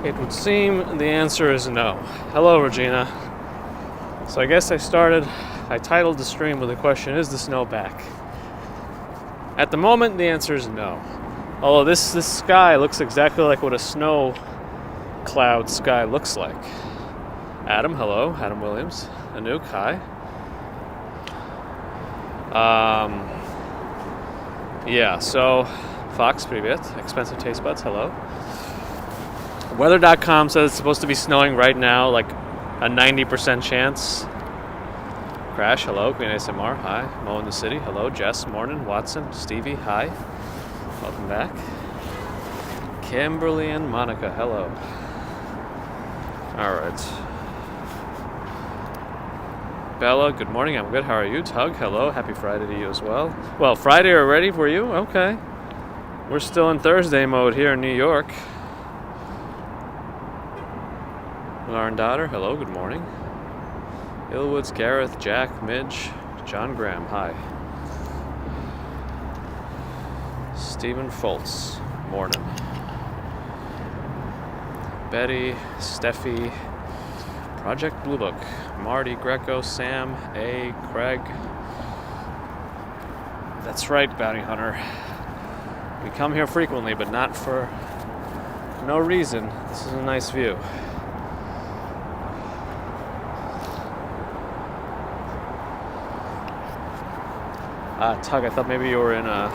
It would seem the answer is no. Hello, Regina. So I guess I titled the stream with the question, is the snow back? At the moment, the answer is no. Although this sky looks exactly like what a snow cloud sky looks like. Adam, hello. Adam Williams. Anouk, hi. Yeah, so Fox, привет. Expensive Taste Buds, hello. Weather.com says it's supposed to be snowing right now, like a 90% chance. Crash, hello. Queen ASMR, hi. Mo in the City, hello. Jess, morning. Watson, Stevie, hi. Welcome back. Kimberly and Monica, hello. Alright. Bella, good morning. I'm good. How are you? Tug, hello. Happy Friday to you as well. Well, Friday already for you? Okay. We're still in Thursday mode here in New York. Lauren Daughter, hello. Good morning. Illwoods, Gareth, Jack, Midge, John Graham, hi. Stephen Foltz, morning. Betty, Steffi, Project Blue Book, Marty, Greco, Sam, A, Craig. That's right, Bounty Hunter. We come here frequently, but not for no reason. This is a nice view. Tug, I thought maybe you were in a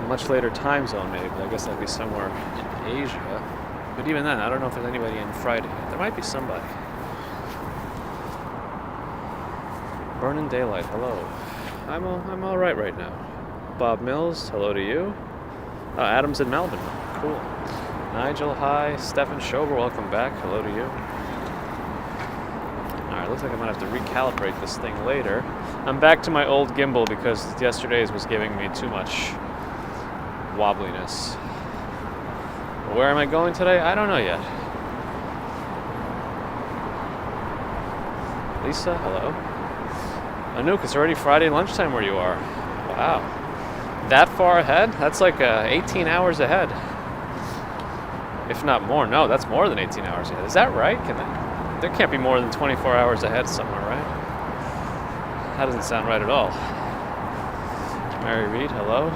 much later time zone, maybe. I guess that'd be somewhere in Asia. But even then, I don't know if there's anybody in Friday. There might be somebody. Burning Daylight, hello. I'm all right now. Bob Mills, hello to you. Adam's in Melbourne, cool. Nigel, hi. Stefan Schober, welcome back. Hello to you. Alright, looks like I might have to recalibrate this thing later. I'm back to my old gimbal because yesterday's was giving me too much wobbliness. Where am I going today? I don't know yet. Lisa, hello. Anouk, it's already Friday lunchtime where you are. Wow. That far ahead? That's like 18 hours ahead. If not more. No, that's more than 18 hours ahead. Is that right? There can't be more than 24 hours ahead somewhere, right? That doesn't sound right at all. Mary Reed, hello.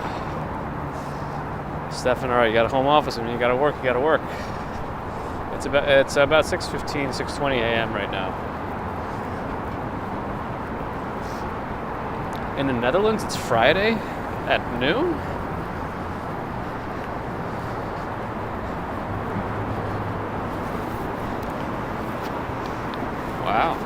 Stefan, all right, you got a home office. I mean, you got to work. It's about 6:15, 6:20 a.m. right now. In the Netherlands, it's Friday at noon? Wow.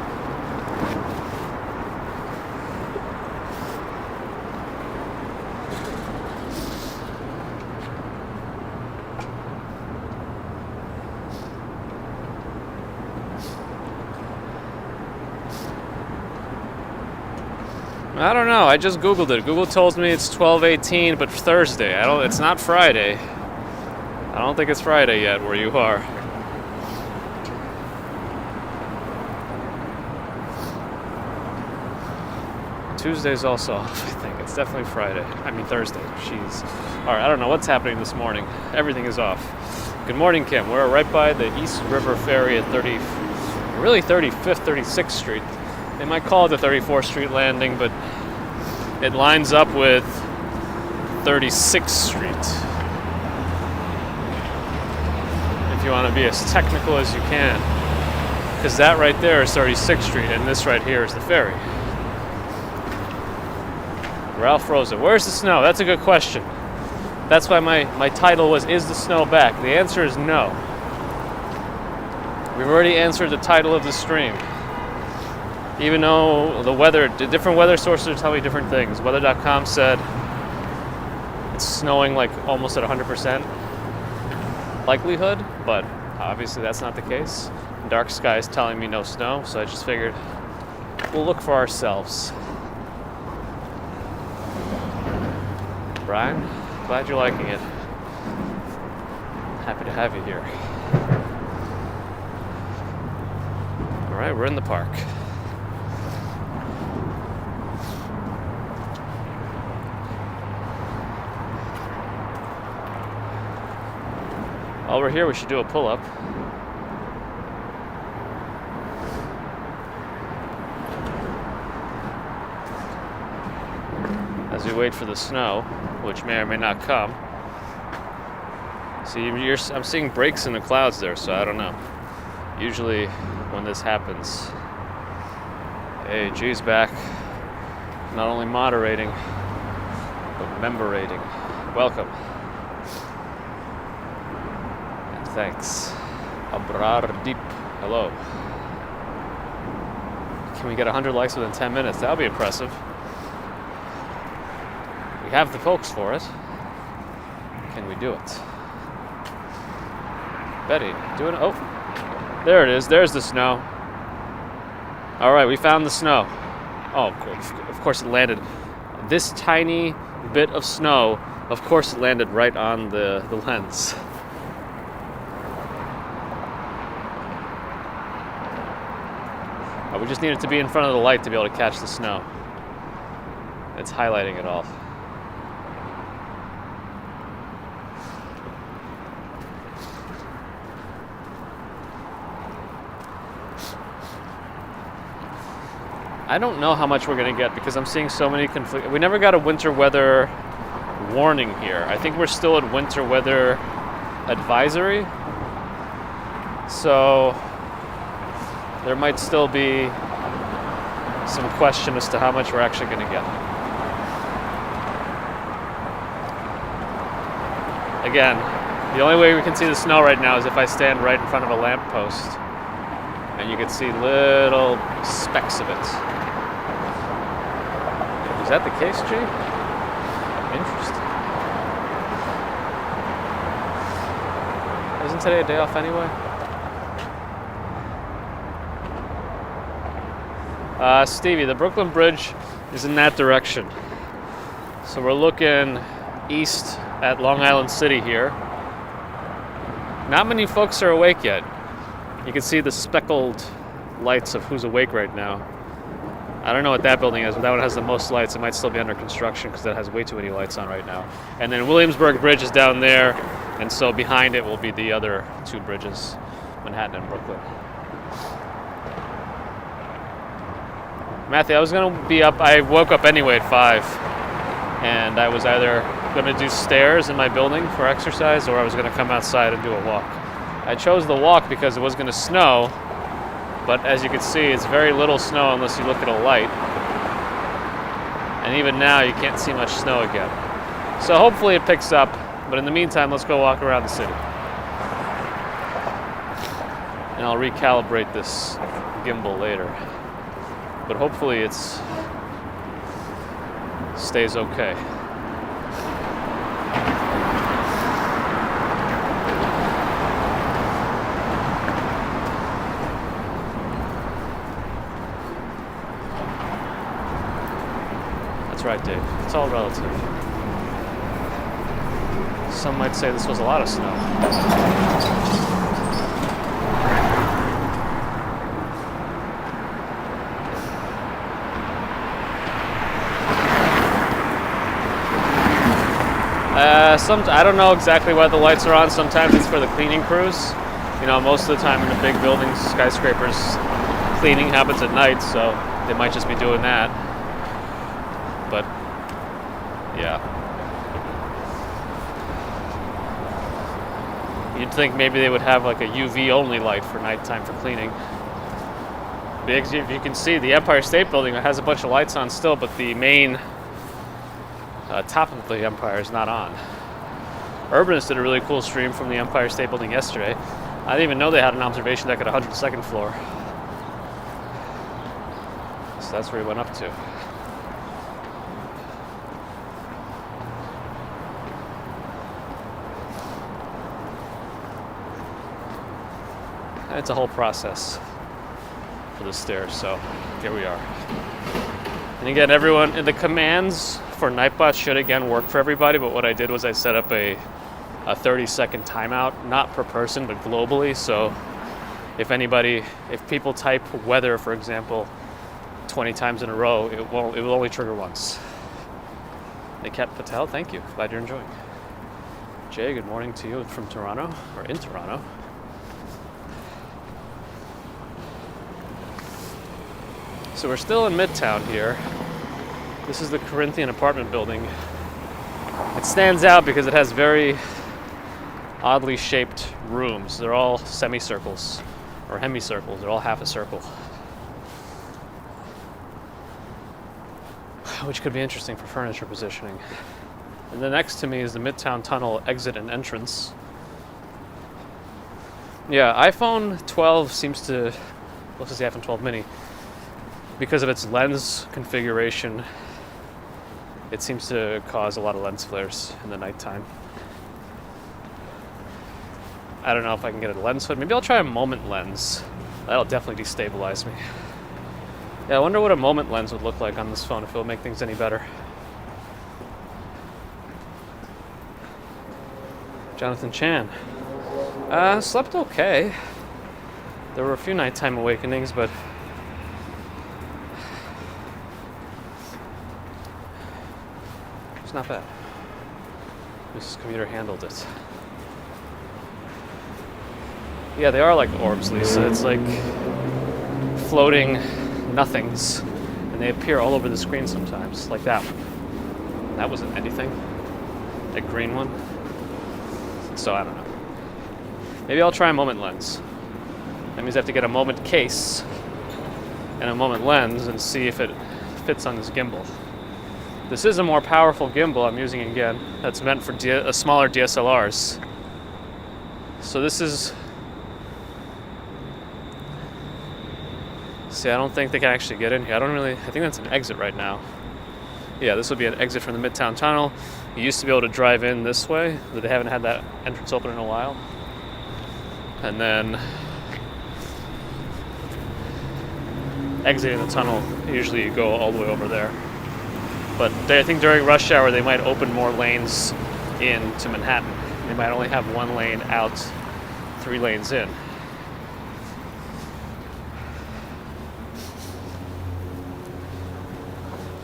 I don't know. I just Googled it. Google tells me it's 12:18, but Thursday. It's not Friday. I don't think it's Friday yet where you are. Tuesday's also off, I think. It's definitely Friday. I mean Thursday. Jeez. All right, I don't know what's happening this morning. Everything is off. Good morning, Kim. We're right by the East River Ferry at 35th, 36th Street. They might call it the 34th Street landing, but it lines up with 36th Street. If you want to be as technical as you can. Because that right there is 36th Street, and this right here is the ferry. Ralph Rosa, where's the snow? That's a good question. That's why my title was, is the snow back? The answer is no. We've already answered the title of the stream. Even though the different weather sources tell me different things. Weather.com said it's snowing like almost at 100% likelihood, but obviously that's not the case. Dark sky is telling me no snow, so I just figured we'll look for ourselves. Brian, glad you're liking it. Happy to have you here. All right, we're in the park. While we're here, we should do a pull-up. As we wait for the snow, which may or may not come. See, I'm seeing breaks in the clouds there, so I don't know. Usually when this happens, hey, G's back. Not only moderating, but membrating. Welcome. And thanks. Abrar Deep. Hello. Can we get 100 likes within 10 minutes? That'll be impressive. We have the folks for it. Can we do it? Betty, doing it? Oh, there it is. There's the snow. All right, we found the snow. Oh, of course it landed. This tiny bit of snow, of course it landed right on the lens. We just needed to be in front of the light to be able to catch the snow. It's highlighting it all. I don't know how much we're going to get because I'm seeing so many conflicts. We never got a winter weather warning here. I think we're still at winter weather advisory. So there might still be some question as to how much we're actually going to get. Again, the only way we can see the snow right now is if I stand right in front of a lamppost and you can see little specks of it. Is that the case, G? Interesting. Isn't today a day off anyway? Stevie, the Brooklyn Bridge is in that direction. So we're looking east at Long Island City here. Not many folks are awake yet. You can see the speckled lights of who's awake right now. I don't know what that building is, but that one has the most lights. It might still be under construction because that has way too many lights on right now. And then Williamsburg Bridge is down there, and so behind it will be the other two bridges, Manhattan and Brooklyn. Matthew, I was going to be up. I woke up anyway at 5, and I was either going to do stairs in my building for exercise, or I was going to come outside and do a walk. I chose the walk because it was going to snow. But as you can see, it's very little snow unless you look at a light. And even now, you can't see much snow again. So hopefully it picks up. But in the meantime, let's go walk around the city. And I'll recalibrate this gimbal later. But hopefully it stays okay. Right, Dave. It's all relative. Some might say this was a lot of snow. I don't know exactly why the lights are on. Sometimes it's for the cleaning crews. You know, most of the time in the big buildings, skyscrapers, cleaning happens at night, so they might just be doing that. But yeah, you'd think maybe they would have like a UV only light for nighttime for cleaning. Because if you can see, the Empire State Building has a bunch of lights on still, but the main top of the Empire is not on. Urbanist did a really cool stream from the Empire State Building yesterday. I didn't even know they had an observation deck at 102nd floor. So that's where he went up to. It's a whole process for the stairs, so here we are. And again, everyone, the commands for Nightbot should again work for everybody, but what I did was I set up a 30-second timeout, not per person, but globally. So if people type weather, for example, 20 times in a row, it will only trigger once. Niket Patel, thank you. Glad you're enjoying. Jay, good morning to you from Toronto, or in Toronto. So we're still in Midtown here. This is the Corinthian apartment building. It stands out because it has very oddly shaped rooms. They're all semicircles or hemicircles. They're all half a circle, which could be interesting for furniture positioning. And then next to me is the Midtown Tunnel exit and entrance. Yeah, iPhone 12 seems to, let's just say iPhone 12 mini, because of its lens configuration, it seems to cause a lot of lens flares in the nighttime. I don't know if I can get a lens hood. Maybe I'll try a moment lens. That'll definitely destabilize me. Yeah, I wonder what a moment lens would look like on this phone, if it'll make things any better. Jonathan Chan. Slept okay. There were a few nighttime awakenings, but it's not bad. Mrs. Commuter handled it. Yeah, they are like orbs, Lisa. It's like floating nothings, and they appear all over the screen sometimes, like that one. That wasn't anything. That green one. So I don't know. Maybe I'll try a moment lens. That means I have to get a moment case and a moment lens and see if it fits on this gimbal. This is a more powerful gimbal I'm using again. That's meant for smaller DSLRs. So this is... See, I don't think they can actually get in here. I think that's an exit right now. Yeah, this would be an exit from the Midtown Tunnel. You used to be able to drive in this way, but they haven't had that entrance open in a while. And then exiting the tunnel, usually you go all the way over there. But I think during rush hour they might open more lanes into Manhattan. They might only have one lane out, 3 lanes in.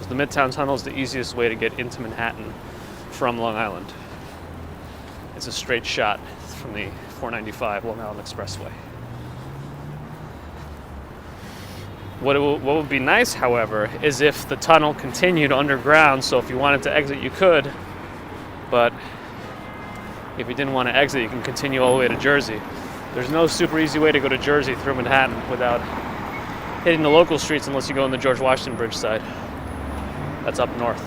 The Midtown Tunnel is the easiest way to get into Manhattan from Long Island. It's a straight shot from the 495 Long Island Expressway. What would be nice, however, is if the tunnel continued underground, so if you wanted to exit, you could, but if you didn't want to exit, you can continue all the way to Jersey. There's no super easy way to go to Jersey through Manhattan without hitting the local streets unless you go on the George Washington Bridge side. That's up north.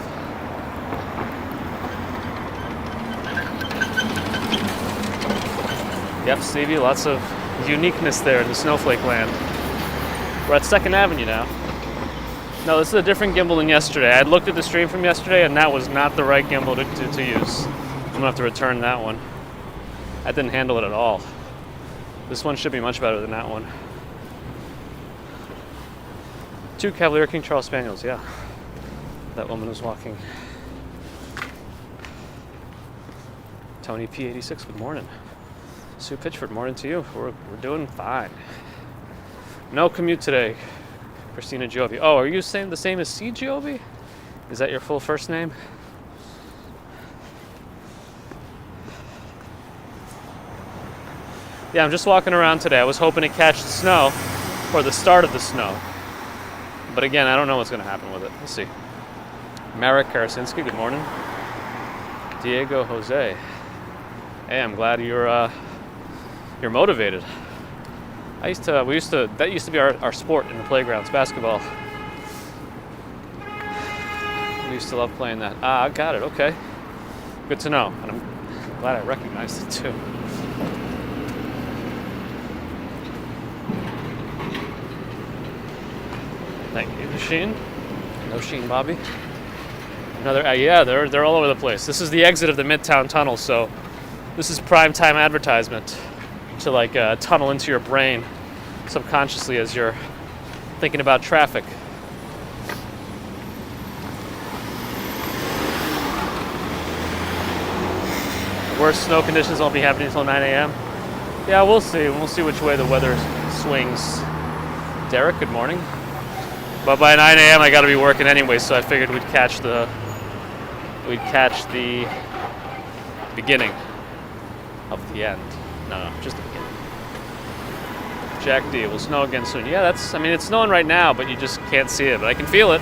Yep, Stevie, lots of uniqueness there in the snowflake land. We're at 2nd Avenue now. No, this is a different gimbal than yesterday. I had looked at the stream from yesterday, and that was not the right gimbal to use. I'm gonna have to return that one. That didn't handle it at all. This one should be much better than that one. 2 Cavalier King Charles Spaniels, yeah. That woman was walking. Tony P86, good morning. Sue Pitchford, morning to you. We're doing fine. No commute today. Christina Giovi. Oh, are you saying the same as C. Giovi? Is that your full first name? Yeah, I'm just walking around today. I was hoping to catch the snow, or the start of the snow. But again, I don't know what's going to happen with it. Let's see. Marek Karasinski, good morning. Diego Jose. Hey, I'm glad you're motivated. That used to be our sport in the playgrounds, basketball. We used to love playing that. I got it, okay. Good to know, and I'm glad I recognized it too. Thank you, Sheen. No Sheen, Bobby. Another, yeah, they're all over the place. This is the exit of the Midtown Tunnel, so this is prime time advertisement to like tunnel into your brain subconsciously as you're thinking about traffic. Worst snow conditions won't be happening until 9 a.m. Yeah, we'll see. We'll see which way the weather swings. Derek, good morning. But by 9 a.m. I got to be working anyway, so I figured we'd catch the beginning. of the end. No, just the beginning. Jack D. Will snow again soon. Yeah, I mean, it's snowing right now, but you just can't see it. But I can feel it.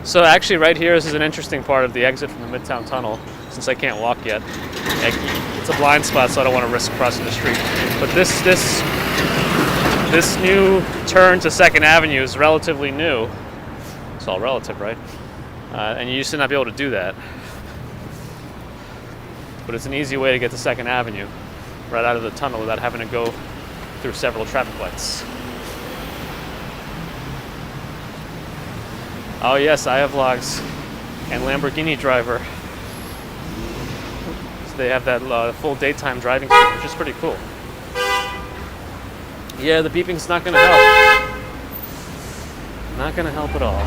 So actually right here, this is an interesting part of the exit from the Midtown Tunnel, since I can't walk yet. It's a blind spot, so I don't want to risk crossing the street. But this new turn to 2nd Avenue is relatively new. It's all relative, right? And you used to not be able to do that. But it's an easy way to get to 2nd Avenue, right out of the tunnel without having to go through several traffic lights. Oh yes, I have vlogs and Lamborghini driver. So they have that full daytime driving system, which is pretty cool. Yeah, the beeping's not gonna help. Not gonna help at all.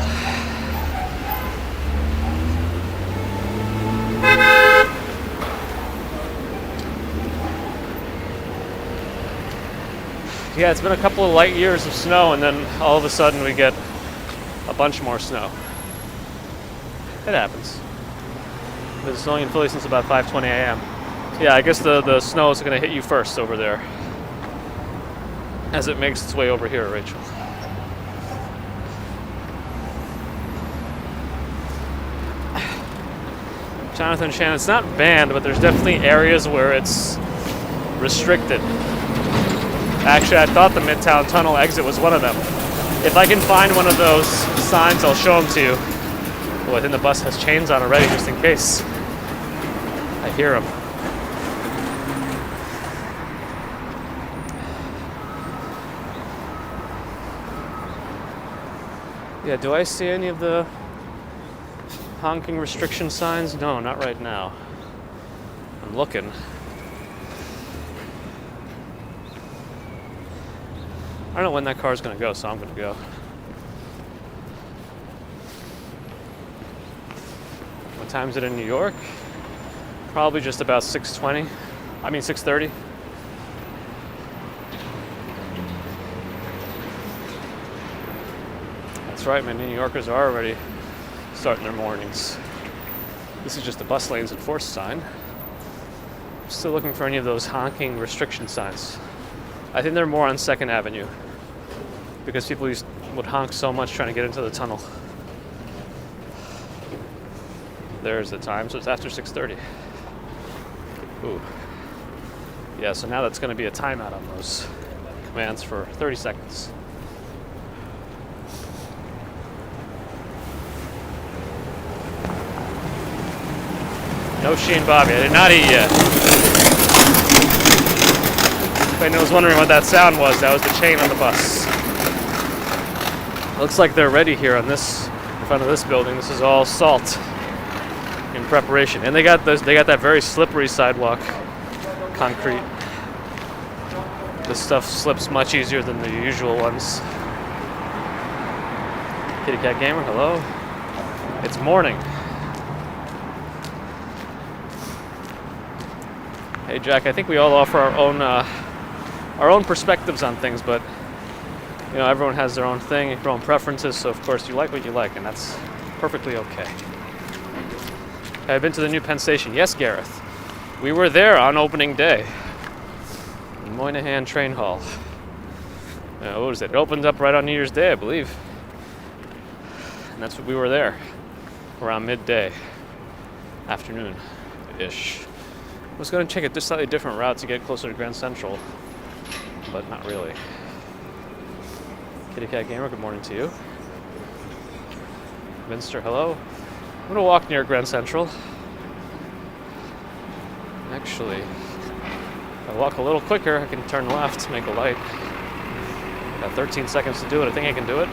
Yeah, it's been a couple of light years of snow, and then all of a sudden we get a bunch more snow. It happens. It's been snowing in Philly since about 5:20 a.m. Yeah, I guess the snow is going to hit you first over there as it makes its way over here, Rachel. Jonathan Shannon, it's not banned, but there's definitely areas where it's restricted. Actually, I thought the Midtown Tunnel exit was one of them. If I can find one of those signs, I'll show them to you. Oh, I think the bus has chains on already, just in case. I hear them. Yeah, do I see any of the honking restriction signs? No, not right now. I'm looking. I don't know when that car is going to go, so I'm going to go. What time is it in New York? Probably just about 6:20. I mean 6:30. That's right, man. New Yorkers are already starting their mornings. This is just a bus lanes enforced sign. I'm still looking for any of those honking restriction signs. I think they're more on 2nd Avenue because people would honk so much trying to get into the tunnel. There's the time, so it's after 6:30. Ooh. Yeah, so now that's going to be a timeout on those commands for 30 seconds. No Sheen Bobby, I did not eat yet. If anyone was wondering what that sound was, that was the chain on the bus. Looks like they're ready here on this, in front of this building. This is all salt in preparation. And they got that very slippery sidewalk, concrete. This stuff slips much easier than the usual ones. Kitty Cat Gamer, hello. It's morning. Hey Jack, I think we all offer our own perspectives on things, but you know, everyone has their own thing, their own preferences, so of course you like what you like, and that's perfectly okay. I've been to the new Penn Station. Yes, Gareth. We were there on opening day. In Moynihan Train Hall. What was it? It opened up right on New Year's Day, I believe. And that's what we were there. Around midday. Afternoon-ish. I was going to take a slightly different route to get closer to Grand Central, but not really. Kitty Cat Gamer, good morning to you. Minster, hello. I'm going to walk near Grand Central. Actually, if I walk a little quicker, I can turn left, make a light. Got 13 seconds to do it. I think I can do it.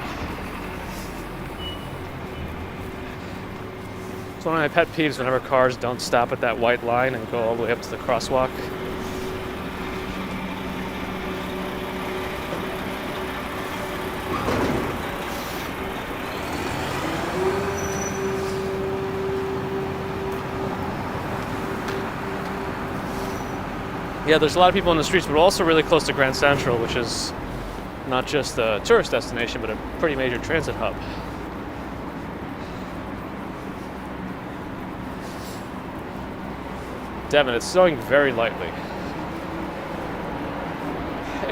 It's one of my pet peeves whenever cars don't stop at that white line and go all the way up to the crosswalk. Yeah, there's a lot of people in the streets, but we're also really close to Grand Central, which is not just a tourist destination, but a pretty major transit hub. Devon, it's snowing very lightly.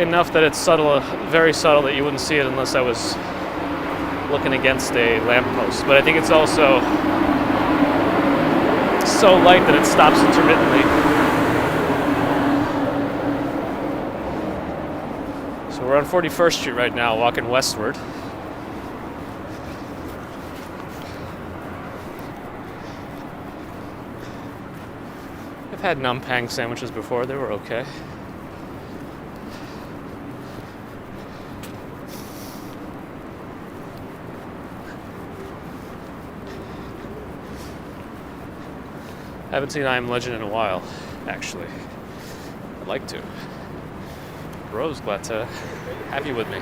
Enough that it's subtle, very subtle, that you wouldn't see it unless I was looking against a lamppost. But I think it's also so light that it stops intermittently. So we're on 41st Street right now, walking westward. I've had numpang sandwiches before, they were okay. I haven't seen I Am Legend in a while, actually. I'd like to. Rose, glad to have you with me.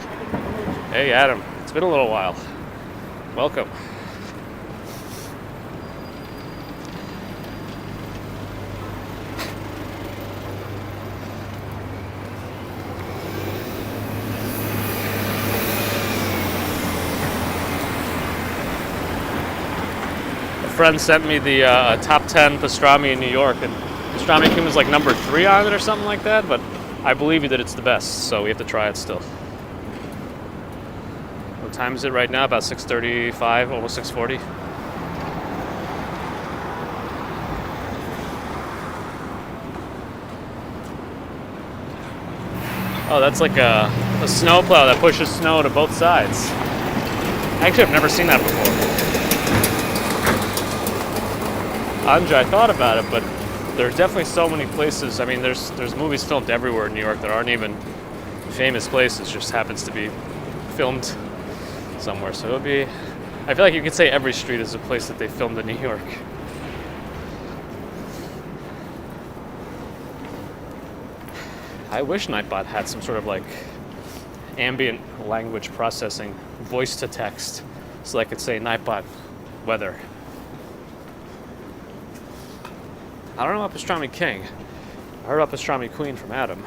Hey, Adam. It's been a little while. Welcome. Friend sent me the top 10 pastrami in New York, and pastrami cream is like number 3 on it or something like that, but I believe you that it's the best, so we have to try it still. What time is it right now? About 6:35, almost 6:40. Oh, that's like a snowplow that pushes snow to both sides. Actually, I've never seen that before. Andre, I thought about it, but there's definitely so many places. I mean, there's movies filmed everywhere in New York that aren't even famous places, just happens to be filmed somewhere. So it would be, I feel like you could say every street is a place that they filmed in New York. I wish Nightbot had some sort of like ambient language processing, voice to text, so I could say Nightbot weather. I don't know about Pastrami King. I heard about Pastrami Queen from Adam.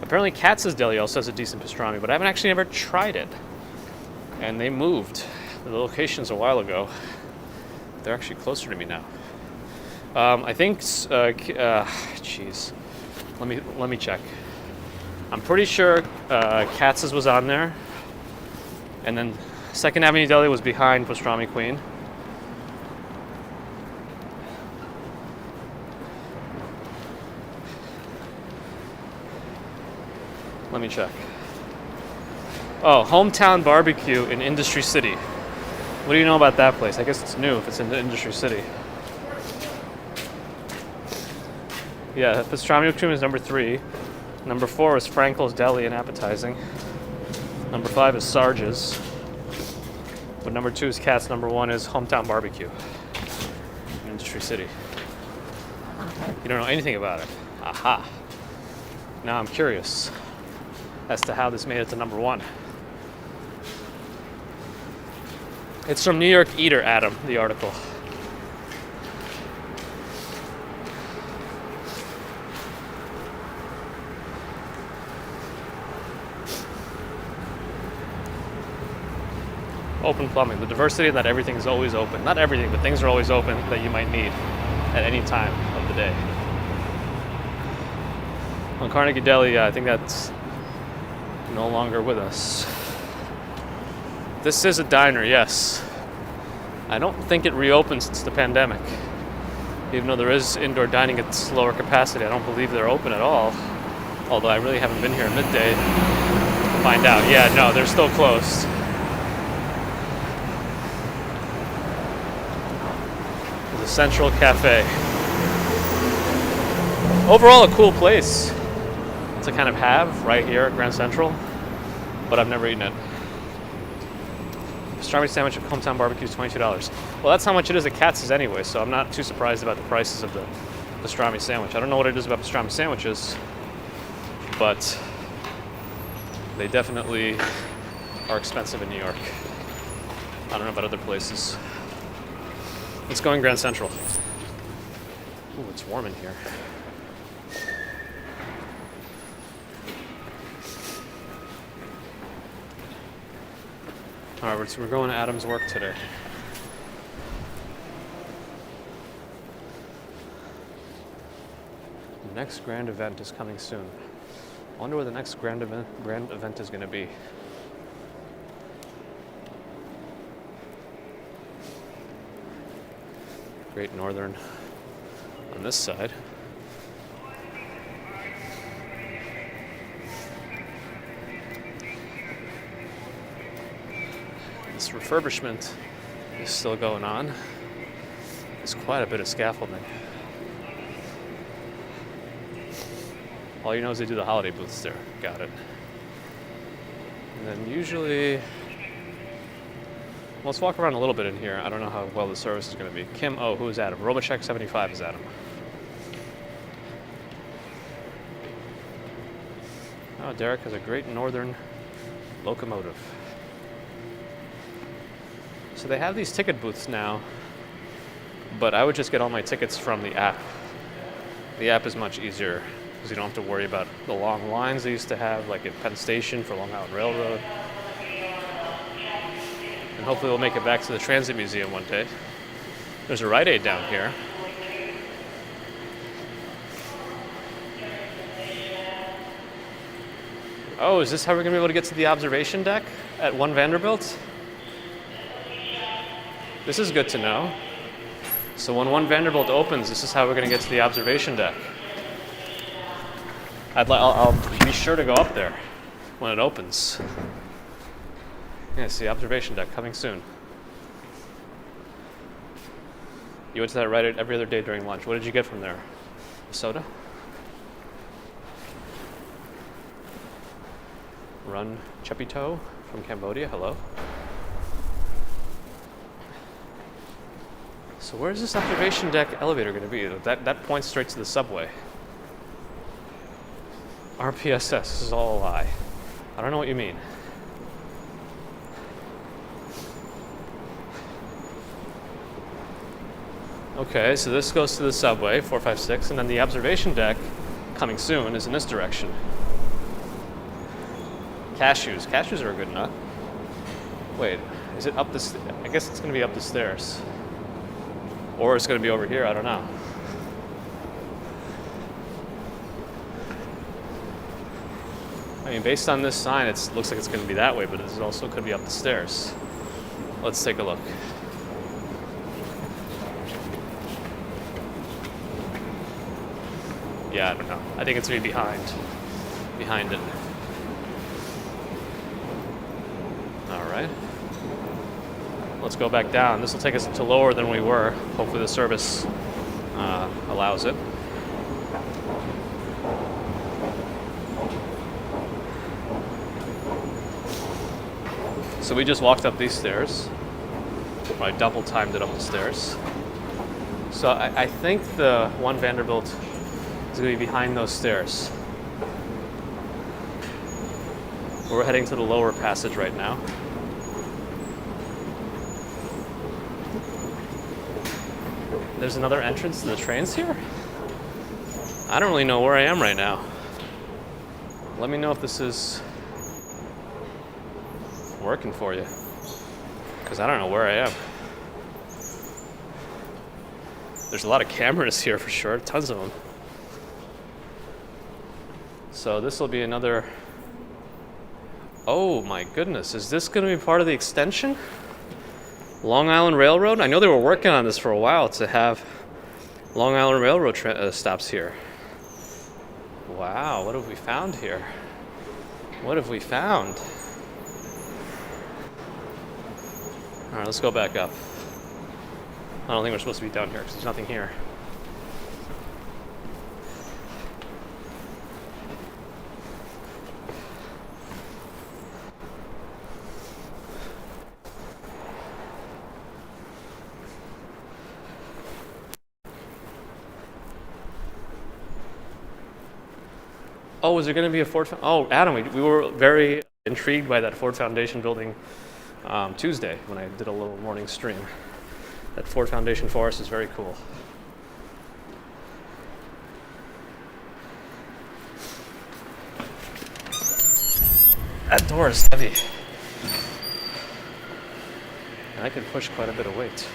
Apparently Katz's Deli also has a decent pastrami, but I haven't actually ever tried it. And they moved the locations a while ago. They're actually closer to me now. I think, jeez, let me check. I'm pretty sure Katz's was on there, and then 2nd Avenue Deli was behind Pastrami Queen. Let me check. Oh, Hometown Barbecue in Industry City. What do you know about that place? I guess it's new if it's in Industry City. Yeah, pastrami cream is number 3. Number 4 is Frankel's Deli and Appetizing. Number 5 is Sarge's. But number 2 is Katz. Number 1 is Hometown Barbecue in Industry City. You don't know anything about it. Aha. Now I'm curious as to how this made it to number 1. It's from New York Eater, Adam, the article. Open plumbing. The diversity that everything is always open. Not everything, but things are always open that you might need at any time of the day. On Carnegie Deli, I think that's no longer with us. This is a diner, yes. I don't think it reopened since the pandemic. Even though there is indoor dining at slower capacity, I don't believe they're open at all. Although I really haven't been here at midday to find out. Yeah, no, they're still closed. The Central Cafe. Overall, a cool place to kind of have right here at Grand Central, but I've never eaten it. Pastrami sandwich at Hometown Barbecue is $22. Well, that's how much it is at Katz's anyway, so I'm not too surprised about the prices of the pastrami sandwich. I don't know what it is about pastrami sandwiches, but they definitely are expensive in New York. I don't know about other places. Let's go in Grand Central. Ooh, it's warm in here. All right, so we're going to Adam's work today. next grand event is coming soon. I wonder where the next grand event is going to be. Great Northern on this side. This refurbishment is still going on. There's quite a bit of scaffolding. All you know is they do the holiday booths there. Got it. And then usually, well, let's walk around a little bit in here. I don't know how well the service is going to be. Kim, oh, who is Adam? Robocheck 75 is Adam. Oh, Derek has a Great Northern locomotive. So they have these ticket booths now, but I would just get all my tickets from the app. The app is much easier because you don't have to worry about the long lines they used to have, like at Penn Station for Long Island Railroad. And hopefully we'll make it back to the Transit Museum one day. There's a Rite Aid down here. Oh, is this how we're going to be able to get to the observation deck at 1 Vanderbilt? This is good to know. So when 1 Vanderbilt opens, this is how we're going to get to the observation deck. I'll be sure to go up there when it opens. Yes, the observation deck coming soon. You went to that Rite Aid every other day during lunch. What did you get from there? A soda? Run Chepito from Cambodia. Hello. So where's this observation deck elevator going to be? That points straight to the subway. RPSS, this is all a lie. I don't know what you mean. Okay, so this goes to the subway, 456, and then the observation deck, coming soon, is in this direction. Cashews. Cashews are a good nut. Wait, is it up the I guess it's going to be up the stairs. Or it's going to be over here, I don't know. I mean, based on this sign, it looks like it's going to be that way, but it also could be up the stairs. Let's take a look. Yeah, I don't know. I think it's going to be behind it. All right. Let's go back down. This will take us to lower than we were. Hopefully the service allows it. So we just walked up these stairs. I double timed it up the stairs. So I think the 1 Vanderbilt is going to be behind those stairs. We're heading to the lower passage right now. There's another entrance to the trains here? I don't really know where I am right now. Let me know if this is working for you, because I don't know where I am. There's a lot of cameras here for sure, tons of them. So this will be another... Oh my goodness, is this going to be part of the extension? Long Island Railroad? I know they were working on this for a while to have Long Island Railroad stops here. Wow, what have we found here? What have we found? All right, let's go back up. I don't think we're supposed to be down here because there's nothing here. Oh, is there going to be a Ford? Oh, Adam, we were very intrigued by that Ford Foundation building Tuesday when I did a little morning stream. That Ford Foundation forest is very cool. That door is heavy. And I can push quite a bit of weight.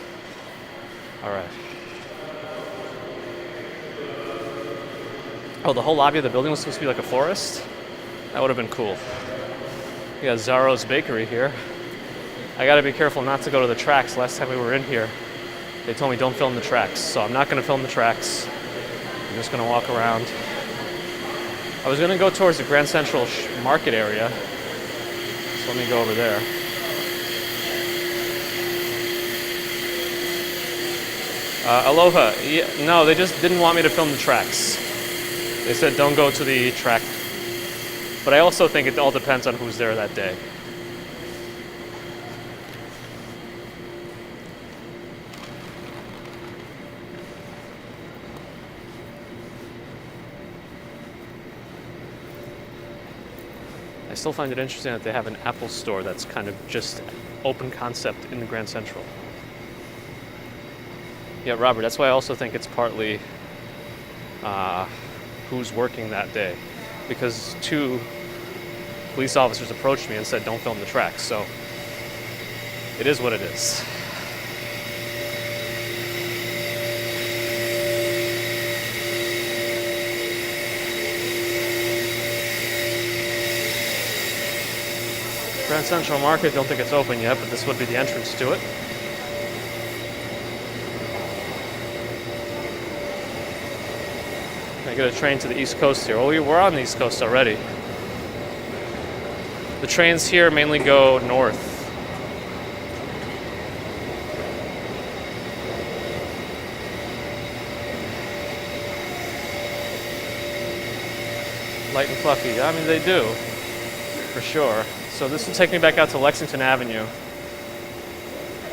All right. Oh, the whole lobby of the building was supposed to be like a forest? That would have been cool. We got Zaro's Bakery here. I gotta be careful not to go to the tracks. Last time we were in here, they told me don't film the tracks, so I'm not gonna film the tracks. I'm just gonna walk around. I was gonna go towards the Grand Central Market area, so let me go over there. Aloha. Yeah, no, they just didn't want me to film the tracks. They said don't go to the track. But I also think it all depends on who's there that day. I still find it interesting that they have an Apple store that's kind of just open concept in the Grand Central. Yeah, Robert, that's why I also think it's partly who's working that day. Because 2 police officers approached me and said, don't film the tracks. So it is what it is. Grand Central Market, don't think it's open yet, but this would be the entrance to it. I get a train to the East Coast here. Oh, we're on the East Coast already. The trains here mainly go north. Light and fluffy. I mean, they do, for sure. So this will take me back out to Lexington Avenue.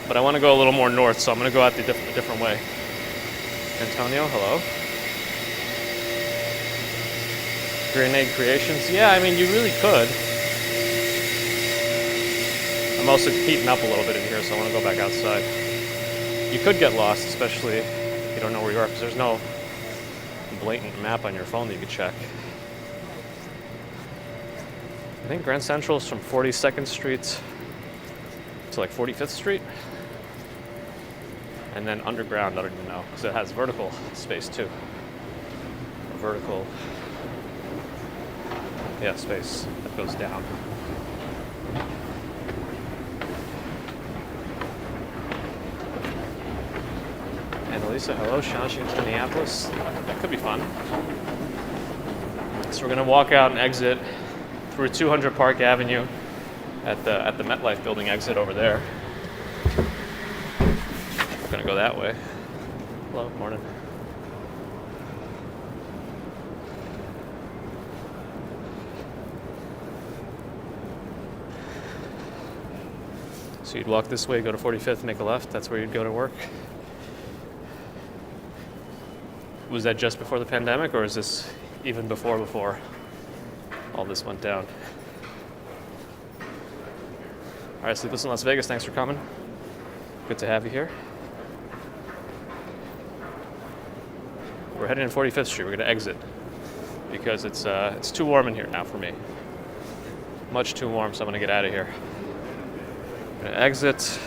But I want to go a little more north, so I'm going to go out a different way. Antonio, hello. Grenade Creations. Yeah, I mean, you really could. I'm also heating up a little bit in here, so I want to go back outside. You could get lost, especially if you don't know where you are, because there's no blatant map on your phone that you could check. I think Grand Central is from 42nd Street to like 45th Street. And then underground, I don't even know, because it has vertical space too. A vertical, yeah, space that goes down. Annalisa, hello, Shashi to Minneapolis. That could be fun. So we're gonna walk out and exit through 200 Park Avenue at the MetLife building exit over there. We're gonna go that way. Hello, morning. So you'd walk this way, go to 45th, make a left. That's where you'd go to work. Was that just before the pandemic, or is this even before all this went down? All right, Sleepless in Las Vegas, thanks for coming. Good to have you here. We're heading in 45th Street. We're going to exit because it's too warm in here now for me. Much too warm, so I'm going to get out of here. I'm going to exit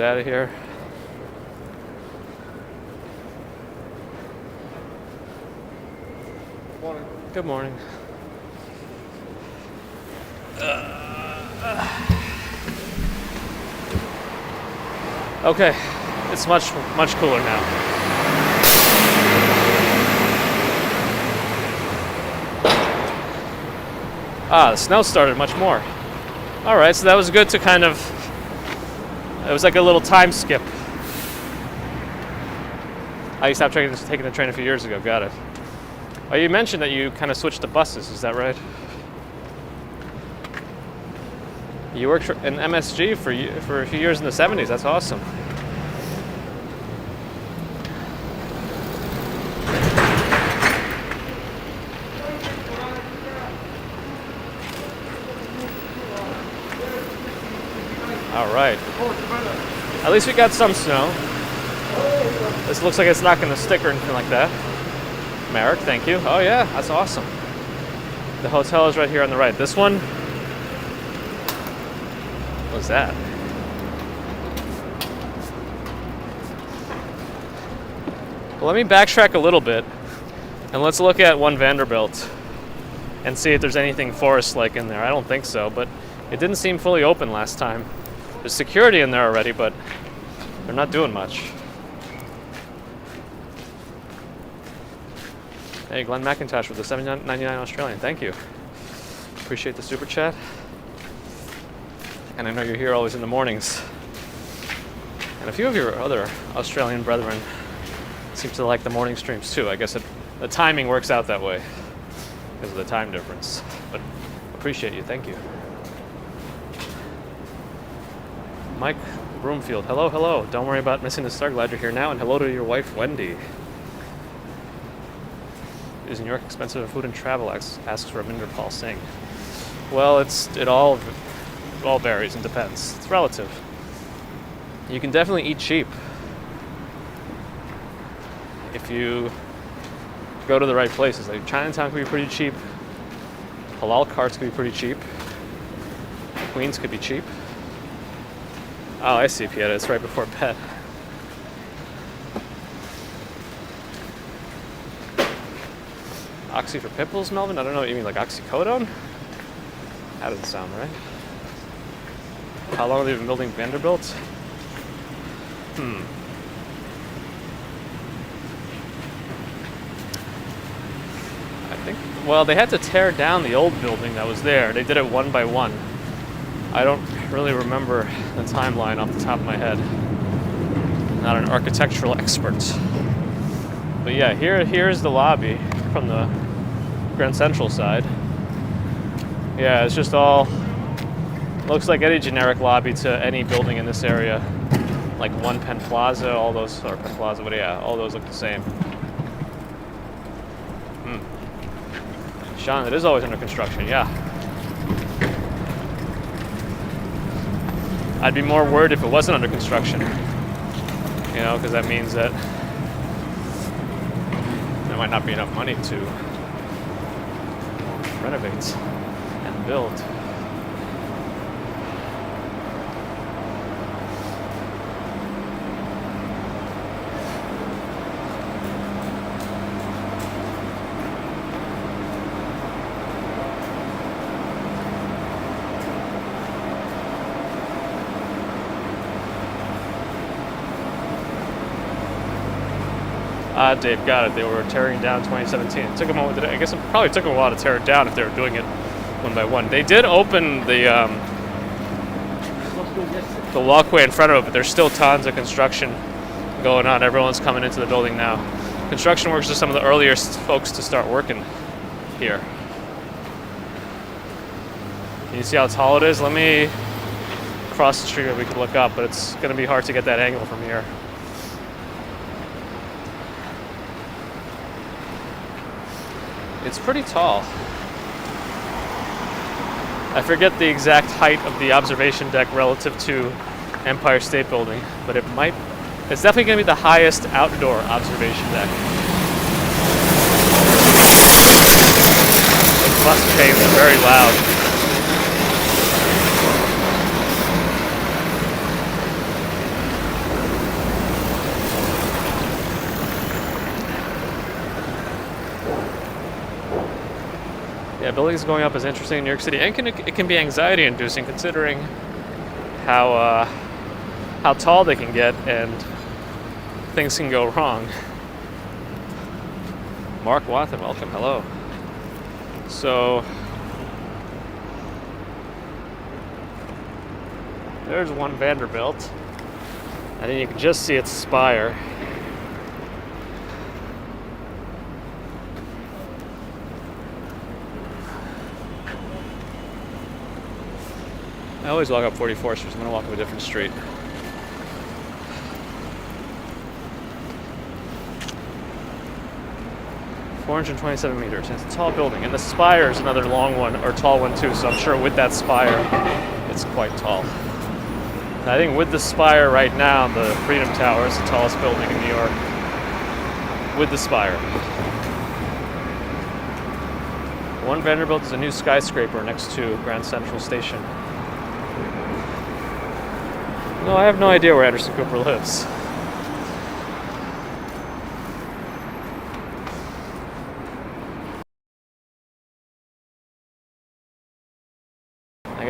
out of here. Morning. Good morning. Okay, it's much cooler now. The snow started much more. All right, so that was good to kind of, it was like a little time skip. I stopped taking the train a few years ago, got it. Oh, you mentioned that you kind of switched to buses, is that right? You worked in MSG for a few years in the 70s, that's awesome. All right. At least we got some snow. This looks like it's not going to stick or anything like that. Merrick, thank you. Oh yeah, that's awesome. The hotel is right here on the right. This one, what's that? Well, let me backtrack a little bit, and let's look at One Vanderbilt and see if there's anything forest-like in there. I don't think so, but it didn't seem fully open last time. There's security in there already, but they're not doing much. Hey, Glenn McIntosh with the $7.99 Australian. Thank you. Appreciate the super chat. And I know you're here always in the mornings. And a few of your other Australian brethren seem to like the morning streams too. I guess the timing works out that way because of the time difference. But appreciate you. Thank you. Mike Broomfield. Hello, hello. Don't worry about missing the start. Glad you're here now. And hello to your wife, Wendy. Is New York expensive food and travel? Asks Ravinder Paul Singh. Well, it all varies and depends. It's relative. You can definitely eat cheap if you go to the right places. Like Chinatown could be pretty cheap. Halal carts could be pretty cheap. Queens could be cheap. Oh, I see, Pieta. It's right before bed. Oxy for pimples, Melvin? I don't know what you mean, like oxycodone? That doesn't sound right. How long have they been building Vanderbilt? I think, well, they had to tear down the old building that was there. They did it one by one. I don't really remember the timeline off the top of my head. Not an architectural expert. But yeah, here's the lobby from the Grand Central side. Yeah, it's just all, looks like any generic lobby to any building in this area. Like One Penn Plaza, all those, or Penn Plaza, but yeah, all those look the same. Sean, it is always under construction, yeah. I'd be more worried if it wasn't under construction. You know, because that means that there might not be enough money to renovate and build. Dave, got it. They were tearing down 2017. It took them I guess it probably took them a while to tear it down if they were doing it one by one. They did open the walkway in front of it, but there's still tons of construction going on. Everyone's coming into the building now. Construction workers are some of the earliest folks to start working here. Can you see how tall it is? Let me cross the street where we can look up, but it's going to be hard to get that angle from here. It's pretty tall. I forget the exact height of the observation deck relative to Empire State Building, but it's definitely going to be the highest outdoor observation deck. Those bus chains are very loud. Yeah, buildings going up is interesting in New York City, and it can be anxiety-inducing considering how tall they can get and things can go wrong. Mark Wathen, welcome, hello. So there's One Vanderbilt, and then you can just see its spire. I always walk up 44th Street, so I'm going to walk up a different street. $427 meters. It's a tall building, and the spire is another long one, or tall one too, so I'm sure with that spire, it's quite tall. And I think with the spire right now, the Freedom Tower is the tallest building in New York. With the spire. One Vanderbilt is a new skyscraper next to Grand Central Station. No, I have no idea where Anderson Cooper lives.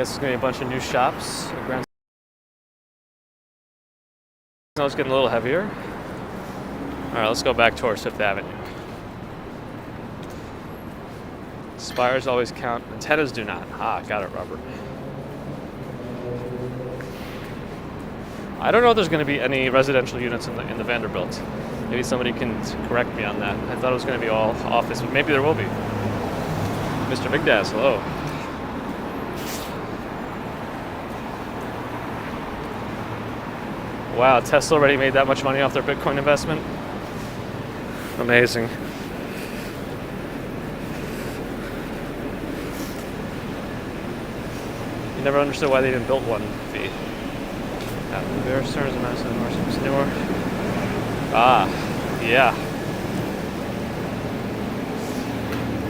guess there's gonna be a bunch of new shops. The snow's getting a little heavier. All right, let's go back towards Fifth Avenue. Spires always count, antennas do not. Ah, got it, Robert. I don't know if there's going to be any residential units in the Vanderbilt. Maybe somebody can correct me on that. I thought it was going to be all office, but maybe there will be. Mr. Big Daz, hello. Wow, Tesla already made that much money off their Bitcoin investment? Amazing. You never understood why they didn't build one fee. Bear Stearns and Madison North newer. Ah, yeah.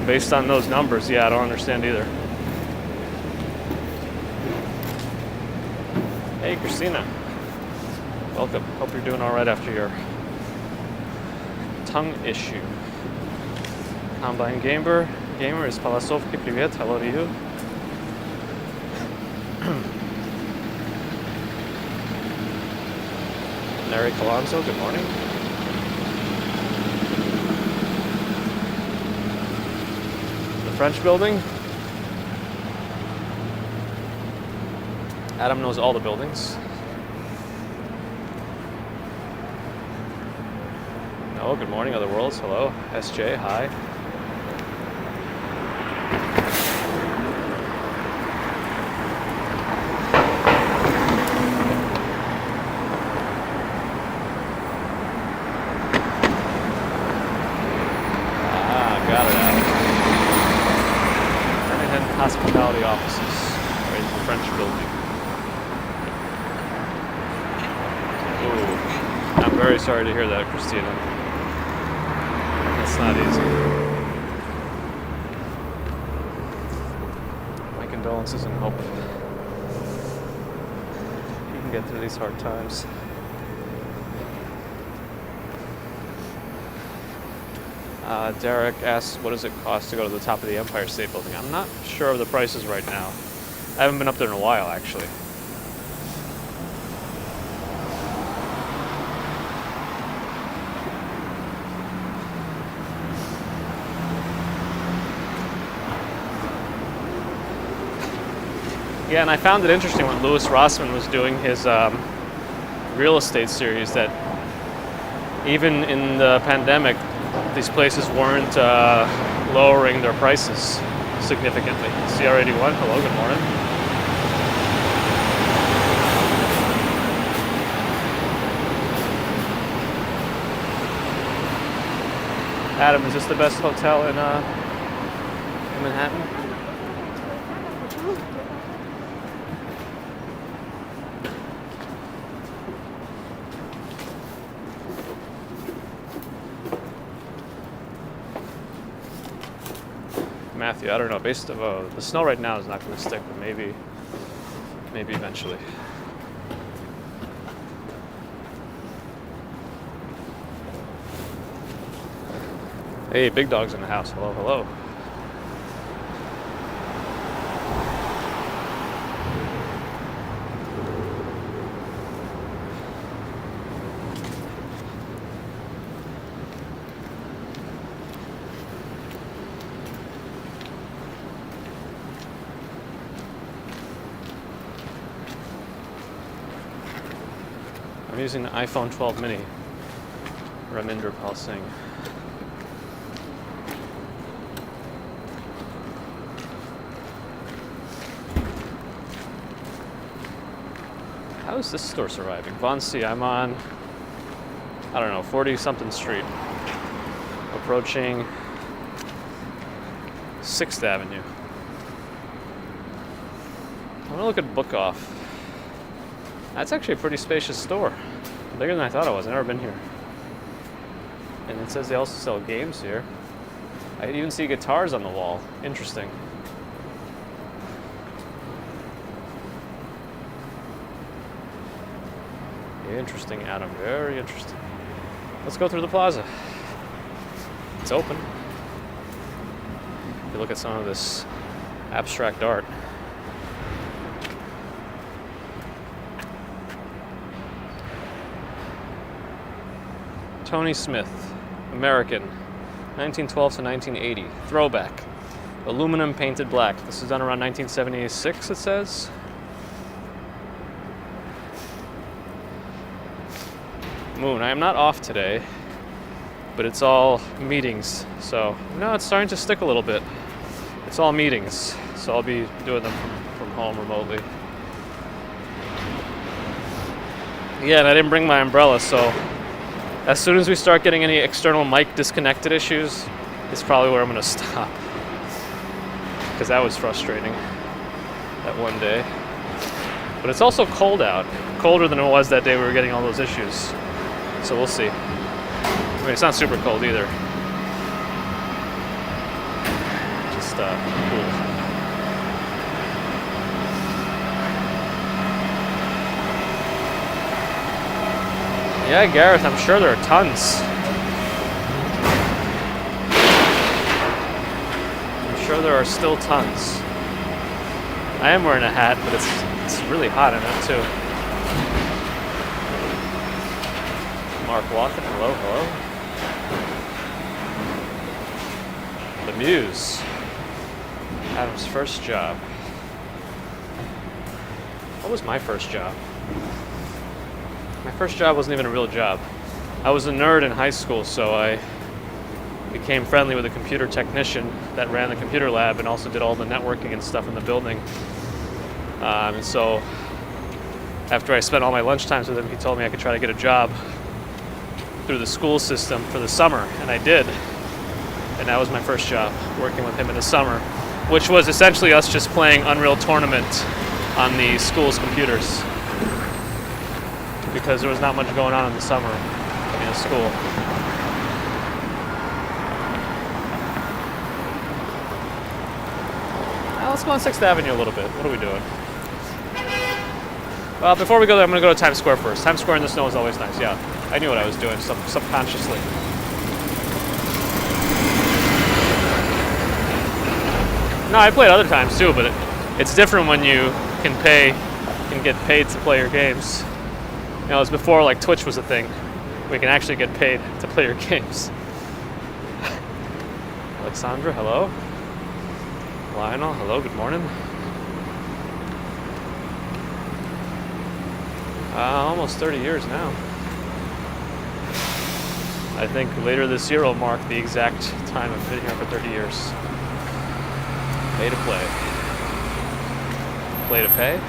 Based on those numbers, yeah, I don't understand either. Hey, Christina. Welcome. Hope you're doing all right after your tongue issue. Combine Gamer is Palasovki. Привет. Hello to you. Eric Alonso, good morning. The French building. Adam knows all the buildings. No, good morning, other worlds. Hello. SJ, hi. Hospitality offices, right in the French building. Ooh, I'm very sorry to hear that, Christina. That's not easy. My condolences and hope you can get through these hard times. Derek asks, what does it cost to go to the top of the Empire State Building? I'm not sure of the prices right now. I haven't been up there in a while, actually. Yeah, and I found it interesting when Louis Rossmann was doing his real estate series that even in the pandemic, these places weren't lowering their prices significantly. CR81, hello, good morning. Adam, is this the best hotel in Manhattan? Matthew, I don't know. Based on the snow right now is not going to stick, but maybe eventually. Hey, Big Dog's in the house. Hello, hello. I'm using the iPhone 12 mini. Raminder Pal Singh. How is this store surviving? Von C, I'm on, I don't know, 40-something street. Approaching 6th Avenue. I'm gonna look at Book Off. That's actually a pretty spacious store. Bigger than I thought it was. I've never been here. And it says they also sell games here. I even see guitars on the wall. Interesting. Interesting, Adam. Very interesting. Let's go through the plaza. It's open. If you look at some of this abstract art. Tony Smith, American, 1912 to 1980. Throwback. Aluminum painted black. This is done around 1976, it says. Moon. I am not off today, but it's all meetings. So, no, it's starting to stick a little bit. It's all meetings, so I'll be doing them from home remotely. Yeah, and I didn't bring my umbrella, so as soon as we start getting any external mic disconnected issues, it's probably where I'm going to stop. Because that was frustrating, that one day. But it's also cold out. Colder than it was that day we were getting all those issues. So we'll see. I mean, it's not super cold either. Just cool. Yeah, Gareth, I'm sure there are tons. I'm sure there are still tons. I am wearing a hat, but it's really hot in it too. Mark Watson, hello, hello. The Muse. Adam's first job. What was my first job? My first job wasn't even a real job. I was a nerd in high school, so I became friendly with a computer technician that ran the computer lab and also did all the networking and stuff in the building. And so after I spent all my lunchtimes with him, he told me I could try to get a job through the school system for the summer, and I did. And that was my first job, working with him in the summer, which was essentially us just playing Unreal Tournament on the school's computers, because there was not much going on in the summer in the school. Now let's go on 6th Avenue a little bit. What are we doing? Well, before we go there, I'm going to go to Times Square first. Times Square in the snow is always nice, yeah. I knew what I was doing subconsciously. No, I played other times too, but it's different when you can get paid to play your games. You know, it was before like Twitch was a thing. We can actually get paid to play your games. Alexandra, hello. Lionel, hello, good morning. Almost 30 years now. I think later this year will mark the exact time I've been here for 30 years. Pay to play. Play to pay.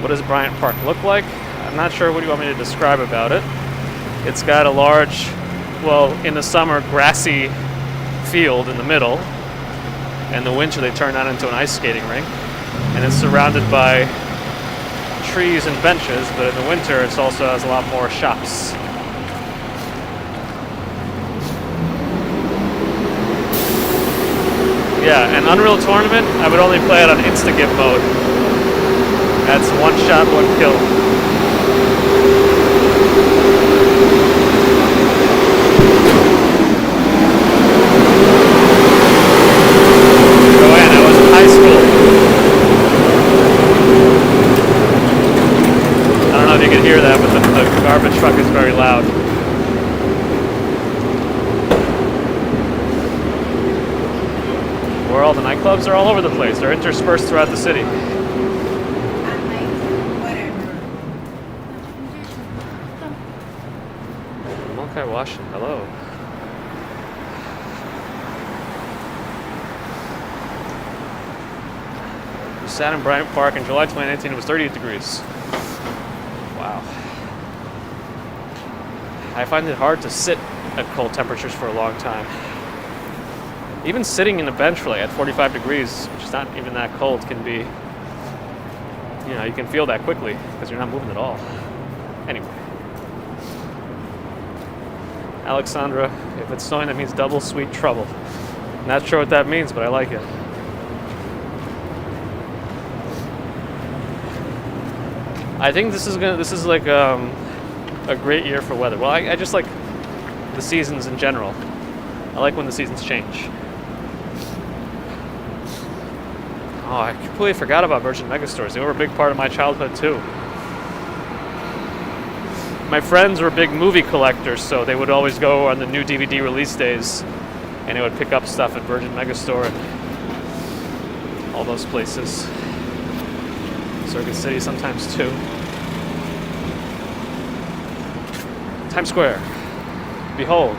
What does Bryant Park look like? I'm not sure what you want me to describe about it. It's got a large, well, in the summer, grassy field in the middle. In the winter, they turn that into an ice skating rink. And it's surrounded by trees and benches, but in the winter, it also has a lot more shops. Yeah, and Unreal Tournament, I would only play it on Insta-Give mode. That's one shot, one kill. Joanne, I was in high school. I don't know if you can hear that, but the garbage truck is very loud. Where all the nightclubs are all over the place. They're interspersed throughout the city. Washington, hello. We sat in Bryant Park in July 2019. It was 38 degrees. Wow. I find it hard to sit at cold temperatures for a long time. Even sitting in a bench really at 45 degrees, which is not even that cold, can be, you know, you can feel that quickly because you're not moving at all. Anyway. Alexandra, if it's snowing, that means double sweet trouble. Not sure what that means, but I like it. I think this is like a great year for weather. Well, I just like the seasons in general. I like when the seasons change. Oh, I completely forgot about Virgin Megastores. They were a big part of my childhood too. my friends were big movie collectors, so they would always go on the new DVD release days, and they would pick up stuff at Virgin Megastore and all those places. Circuit City sometimes too. Times Square. Behold.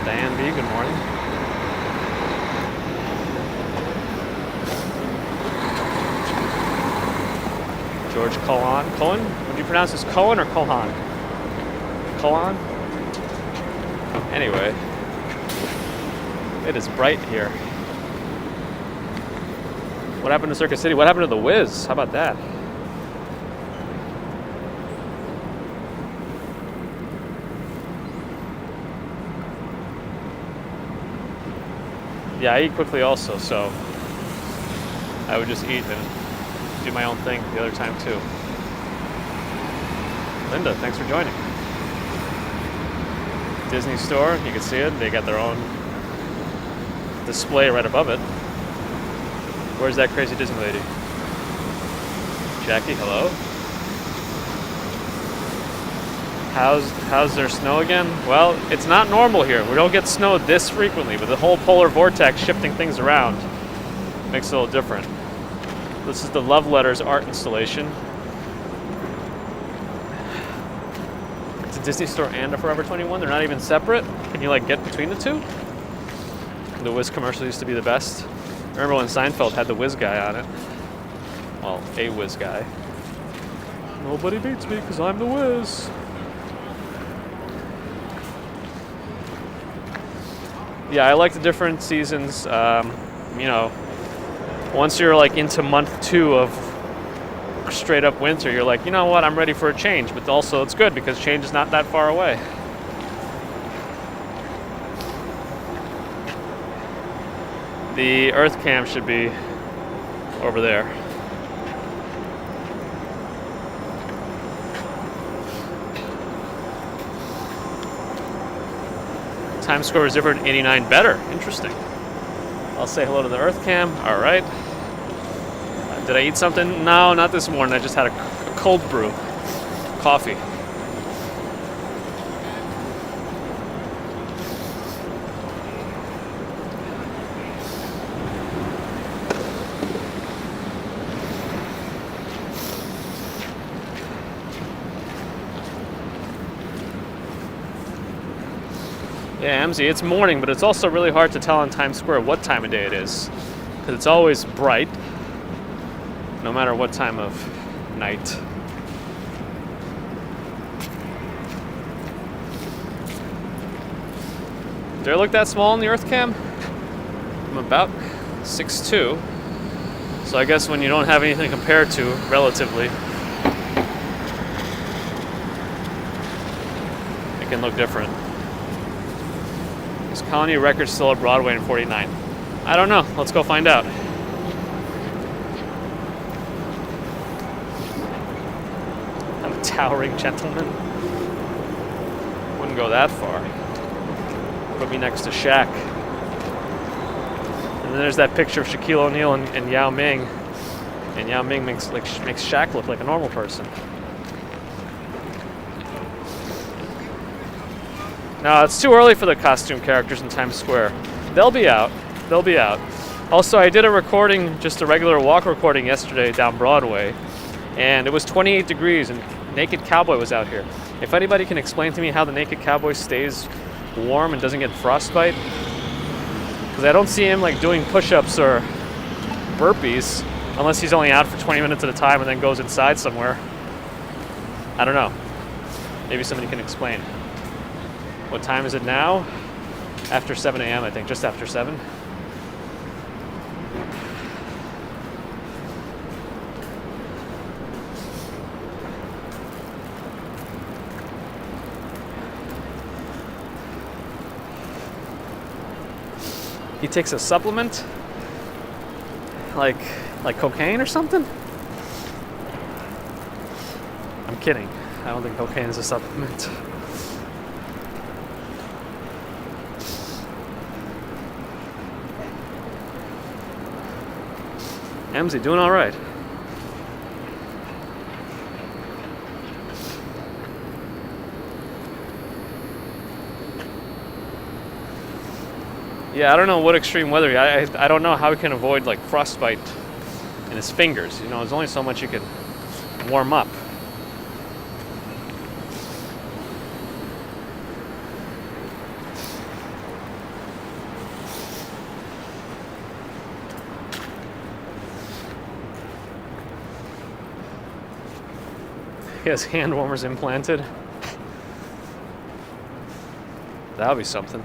Diane B., good morning. George Cohen? Would you pronounce this Cohen or Cohan? Cohen? Anyway, it is bright here. What happened to Circuit City? What happened to the Wiz? How about that? Yeah, I eat quickly also, so I would just eat and do my own thing the other time too. Linda, thanks for joining. Disney store, you can see it. They got their own display right above it. Where's that crazy Disney lady? Jackie, hello. How's there snow again? Well, it's not normal here. We don't get snow this frequently, but the whole polar vortex shifting things around makes it a little different. This is the Love Letters art installation. It's a Disney store and a Forever 21. They're not even separate. Can you like get between the two? The Wiz commercial used to be the best. Remember when Seinfeld had the Wiz guy on it? Well, a Wiz guy. Nobody beats me because I'm the Wiz. Yeah, I like the different seasons. You know, once you're like into month 2 of straight up winter, you're like, you know what, I'm ready for a change. But also it's good because change is not that far away. The Earth cam should be over there. Times Square is different, 89 better. Interesting. I'll say hello to the Earth cam. All right. Did I eat something? No, not this morning. I just had a cold brew. Coffee. Yeah, MZ, it's morning, but it's also really hard to tell in Times Square what time of day it is. Because it's always bright, no matter what time of night. Do I look that small in the Earth cam? I'm about 6'2". So I guess when you don't have anything compared to, relatively, it can look different. Is Colony Records still at Broadway in 49? I don't know. Let's go find out. I'm a towering gentleman. Wouldn't go that far. Put me next to Shaq. And then there's that picture of Shaquille O'Neal and Yao Ming. And Yao Ming makes Shaq look like a normal person. No, it's too early for the costume characters in Times Square. They'll be out. They'll be out. Also, I did a recording, just a regular walk recording yesterday down Broadway, and it was 28 degrees, and Naked Cowboy was out here. If anybody can explain to me how the Naked Cowboy stays warm and doesn't get frostbite, because I don't see him like doing push-ups or burpees, unless he's only out for 20 minutes at a time and then goes inside somewhere. I don't know. Maybe somebody can explain. What time is it now? After 7 a.m., I think, just after 7. He takes a supplement? Like cocaine or something? I'm kidding. I don't think cocaine is a supplement. Emsy, doing all right. Yeah, I don't know what extreme weather. I don't know how he can avoid like frostbite in his fingers. You know, there's only so much you can warm up. He has hand warmers implanted. That'll be something.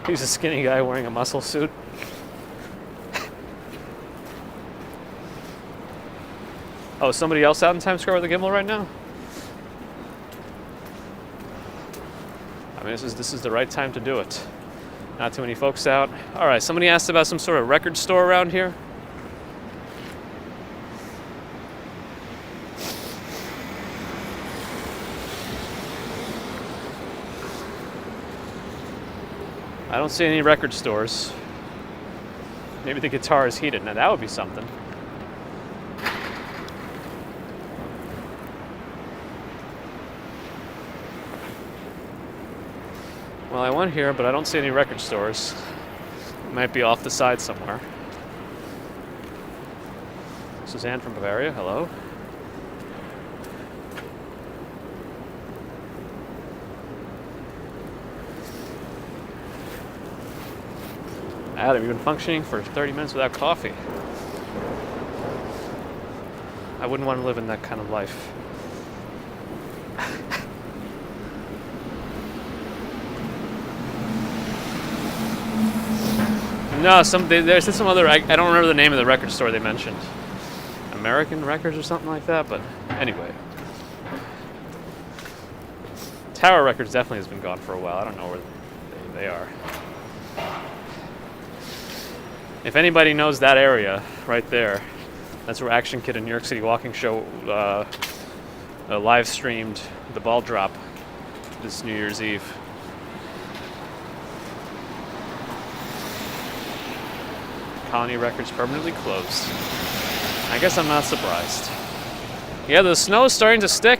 He's a skinny guy wearing a muscle suit. Oh, is somebody else out in Times Square with a gimbal right now? I mean, this is the right time to do it. Not too many folks out. All right, somebody asked about some sort of record store around here. I don't see any record stores. Maybe the guitar is heated. Now that would be something. Well, I went here, but I don't see any record stores. It might be off the side somewhere. Suzanne from Bavaria, hello. Adam, you've been functioning for 30 minutes without coffee. I wouldn't want to live in that kind of life. No, there's some other, I don't remember the name of the record store they mentioned. American Records or something like that, but anyway. Tower Records definitely has been gone for a while. I don't know where they are. If anybody knows that area right there, that's where Action Kid and New York City Walking Show live streamed the ball drop this New Year's Eve. Colony Records permanently closed. I guess I'm not surprised. Yeah, the snow is starting to stick.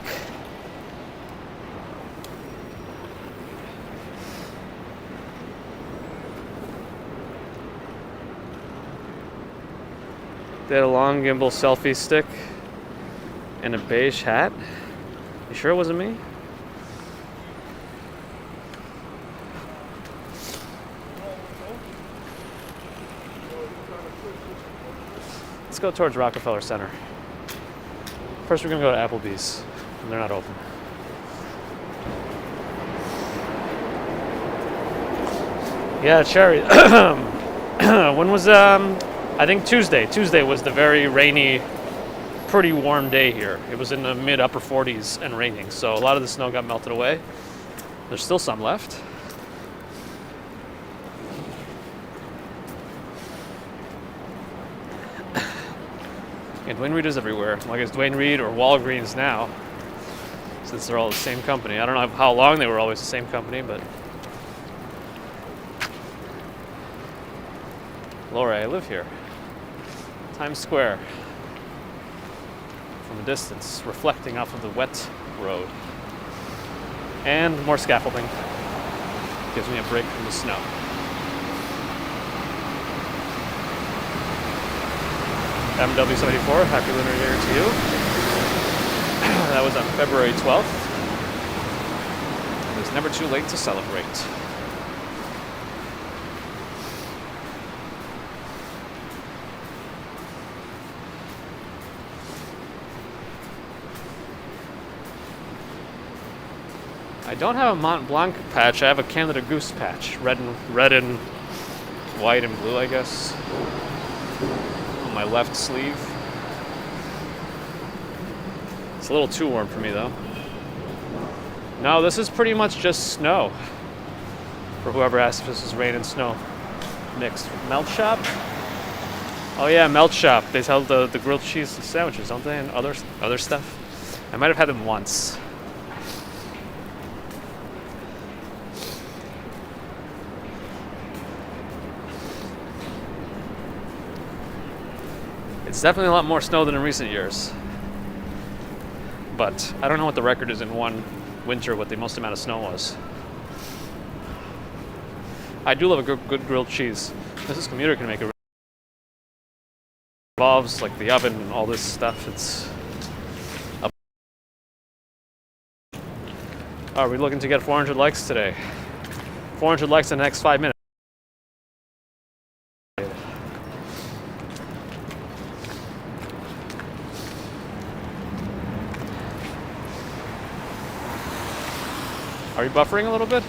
They had a long gimbal selfie stick and a beige hat. You sure it wasn't me? Let's go towards Rockefeller Center. First we're gonna go to Applebee's, and they're not open. Yeah, Cherry. When was I think Tuesday. Tuesday was the very rainy, pretty warm day here. It was in the mid upper 40s and raining, so a lot of the snow got melted away. There's still some left. And Dwayne Reed is everywhere. Like it's Dwayne Reed or Walgreens now, since they're all the same company. I don't know how long they were always the same company, but Laura, I live here. Times Square. From a distance, reflecting off of the wet road. And more scaffolding. Gives me a break from the snow. MW74, happy Lunar New Year to you. That was on February 12th. It was never too late to celebrate. I don't have a Mont Blanc patch, I have a Canada Goose patch. Red and white and blue, I guess. On my left sleeve. It's a little too warm for me though. No, this is pretty much just snow. For whoever asked if this is rain and snow mixed. Melt Shop? Oh yeah, Melt Shop. They sell the grilled cheese sandwiches, don't they? And other stuff. I might have had them once. It's definitely a lot more snow than in recent years. But I don't know what the record is in one winter, what the most amount of snow was. I do love a good grilled cheese. Mrs. Commuter can make it. Involves like the oven and all this stuff. It's. Are we looking to get 400 likes today? 400 likes in the next 5 minutes. Are you buffering a little bit?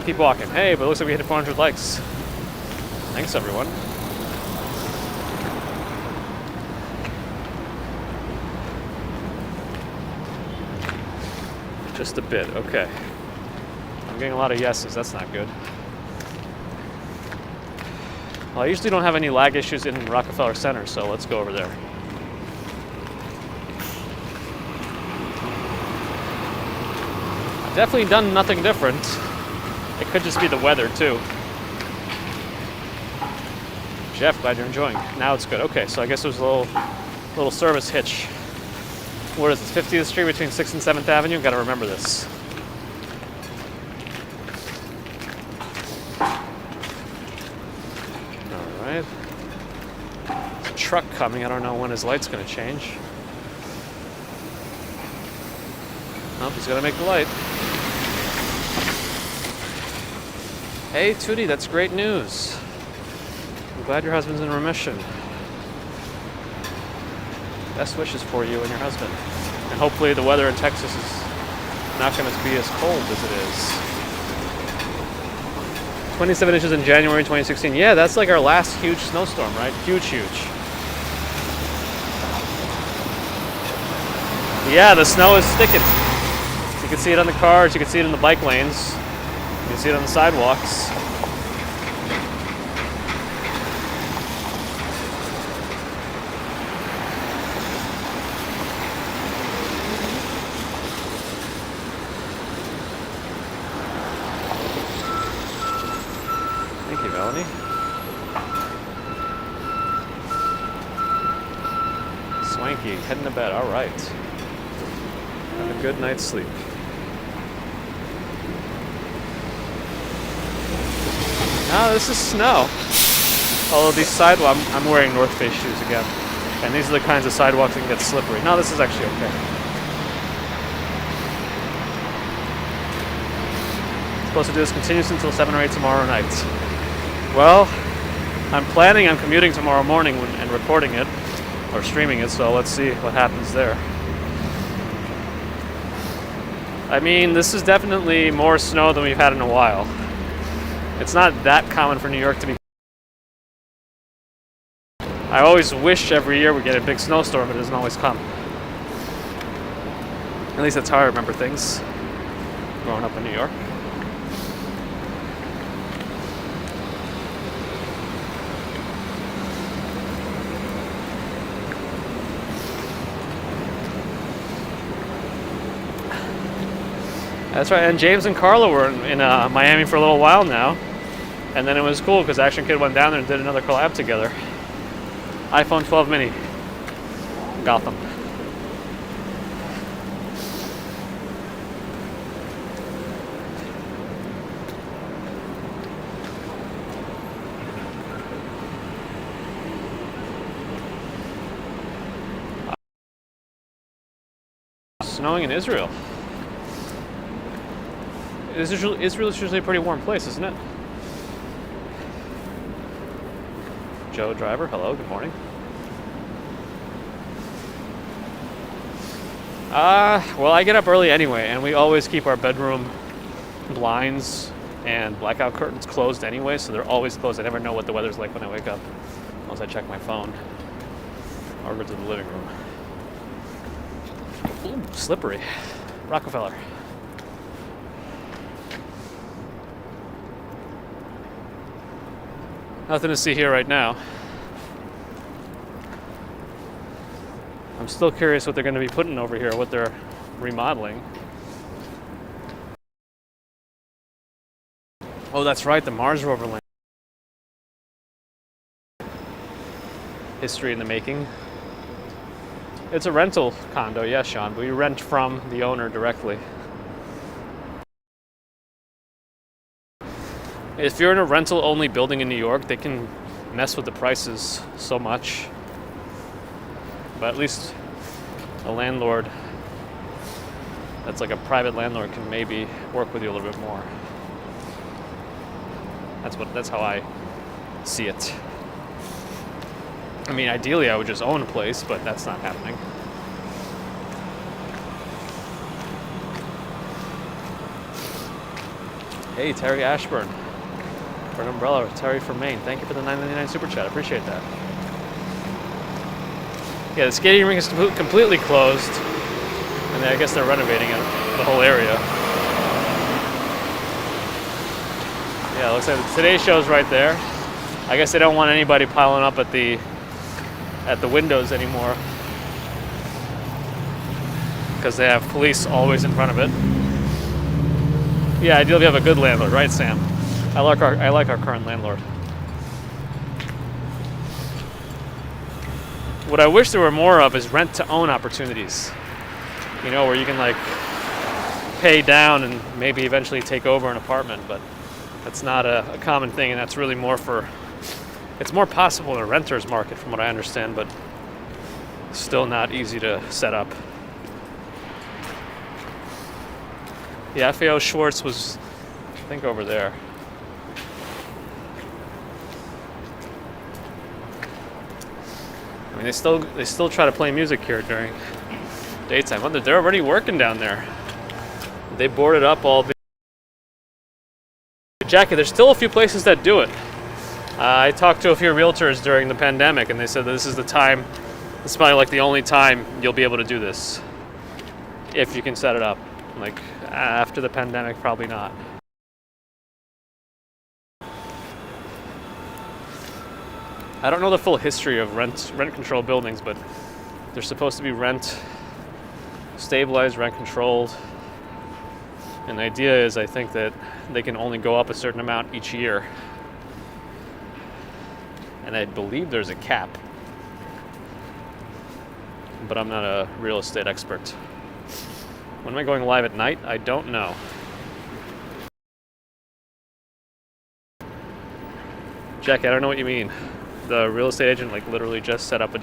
Keep walking. Hey, but it looks like we hit 400 likes. Thanks, everyone. Just a bit, okay. I'm getting a lot of yeses, that's not good. Well, I usually don't have any lag issues in Rockefeller Center, so let's go over there. I've definitely done nothing different. It could just be the weather, too. Jeff, glad you're enjoying. Now it's good. Okay, so I guess there's a little service hitch. What is this, 50th Street between 6th and 7th Avenue? Gotta remember this. Alright. There's a truck coming. I don't know when his light's gonna change. Oh, he's gonna make the light. Hey, Tootie, that's great news. I'm glad your husband's in remission. Best wishes for you and your husband. And hopefully the weather in Texas is not going to be as cold as it is. 27 inches in January 2016. Yeah, that's like our last huge snowstorm, right? Huge. Yeah, the snow is sticking. You can see it on the cars, you can see it in the bike lanes, you can see it on the sidewalks. Thank you, Melanie. Swanky, heading to bed. All right. Have a good night's sleep. No, this is snow. Although these sidewalks, I'm wearing North Face shoes again. And these are the kinds of sidewalks that can get slippery. No, this is actually okay. Supposed to do this continuous until 7 or 8 tomorrow night. Well, I'm planning on commuting tomorrow morning and recording it, or streaming it, so let's see what happens there. I mean, this is definitely more snow than we've had in a while. It's not that common for New York to be. I always wish every year we get a big snowstorm, but it doesn't always come. At least that's how I remember things growing up in New York. That's right, and James and Carla were in Miami for a little while now, and then it was cool because Action Kid went down there and did another collab together. iPhone 12 mini, Gotham. Snowing in Israel. Israel is usually a pretty warm place, isn't it? Joe Driver, hello, good morning. Well, I get up early anyway, and we always keep our bedroom blinds and blackout curtains closed anyway, so they're always closed. I never know what the weather's like when I wake up, unless I check my phone or go to the living room. Ooh, slippery. Rockefeller. Nothing to see here right now. I'm still curious what they're going to be putting over here, what they're remodeling. Oh, that's right, the Mars rover land. History in the making. It's a rental condo, yes, Sean, but we rent from the owner directly. If you're in a rental-only building in New York, they can mess with the prices so much. But at least a landlord that's like a private landlord can maybe work with you a little bit more. That's how I see it. I mean, ideally I would just own a place, but that's not happening. Hey, Terry Ashburn for an umbrella. Terry from Maine. Thank you for the $9.99 super chat. I appreciate that. Yeah, the skating rink is completely closed, and I guess they're renovating it, the whole area. Yeah, it looks like the Today Show's right there. I guess they don't want anybody piling up at the windows anymore because they have police always in front of it. Yeah, ideally you have a good landlord, right, Sam? I like our current landlord. What I wish there were more of is rent-to-own opportunities. You know, where you can like pay down and maybe eventually take over an apartment, but that's not a common thing, and that's really more for. It's more possible in a renter's market, from what I understand, but still not easy to set up. Yeah, FAO Schwartz was, I think, over there. I mean, they still try to play music here during daytime. They're already working down there. They boarded up all the Jackie. There's still a few places that do it. I talked to a few realtors during the pandemic, and they said that this is the time. It's probably like the only time you'll be able to do this, if you can set it up. Like after the pandemic, probably not. I don't know the full history of rent control buildings, but they're supposed to be rent stabilized, rent controlled. And the idea is, I think, that they can only go up a certain amount each year. And I believe there's a cap. But I'm not a real estate expert. When am I going live at night? I don't know. Jackie, I don't know what you mean. The real estate agent like literally just set up a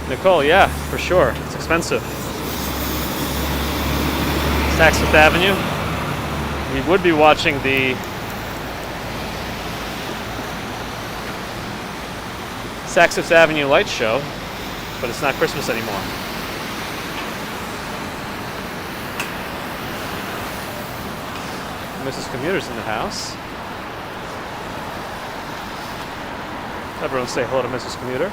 Nicole, yeah, for sure. It's expensive. Saks Fifth Avenue. We would be watching the Saks Fifth Avenue light show, but it's not Christmas anymore. Mrs. Commuter's in the house. Everyone say hello to Mrs. Commuter.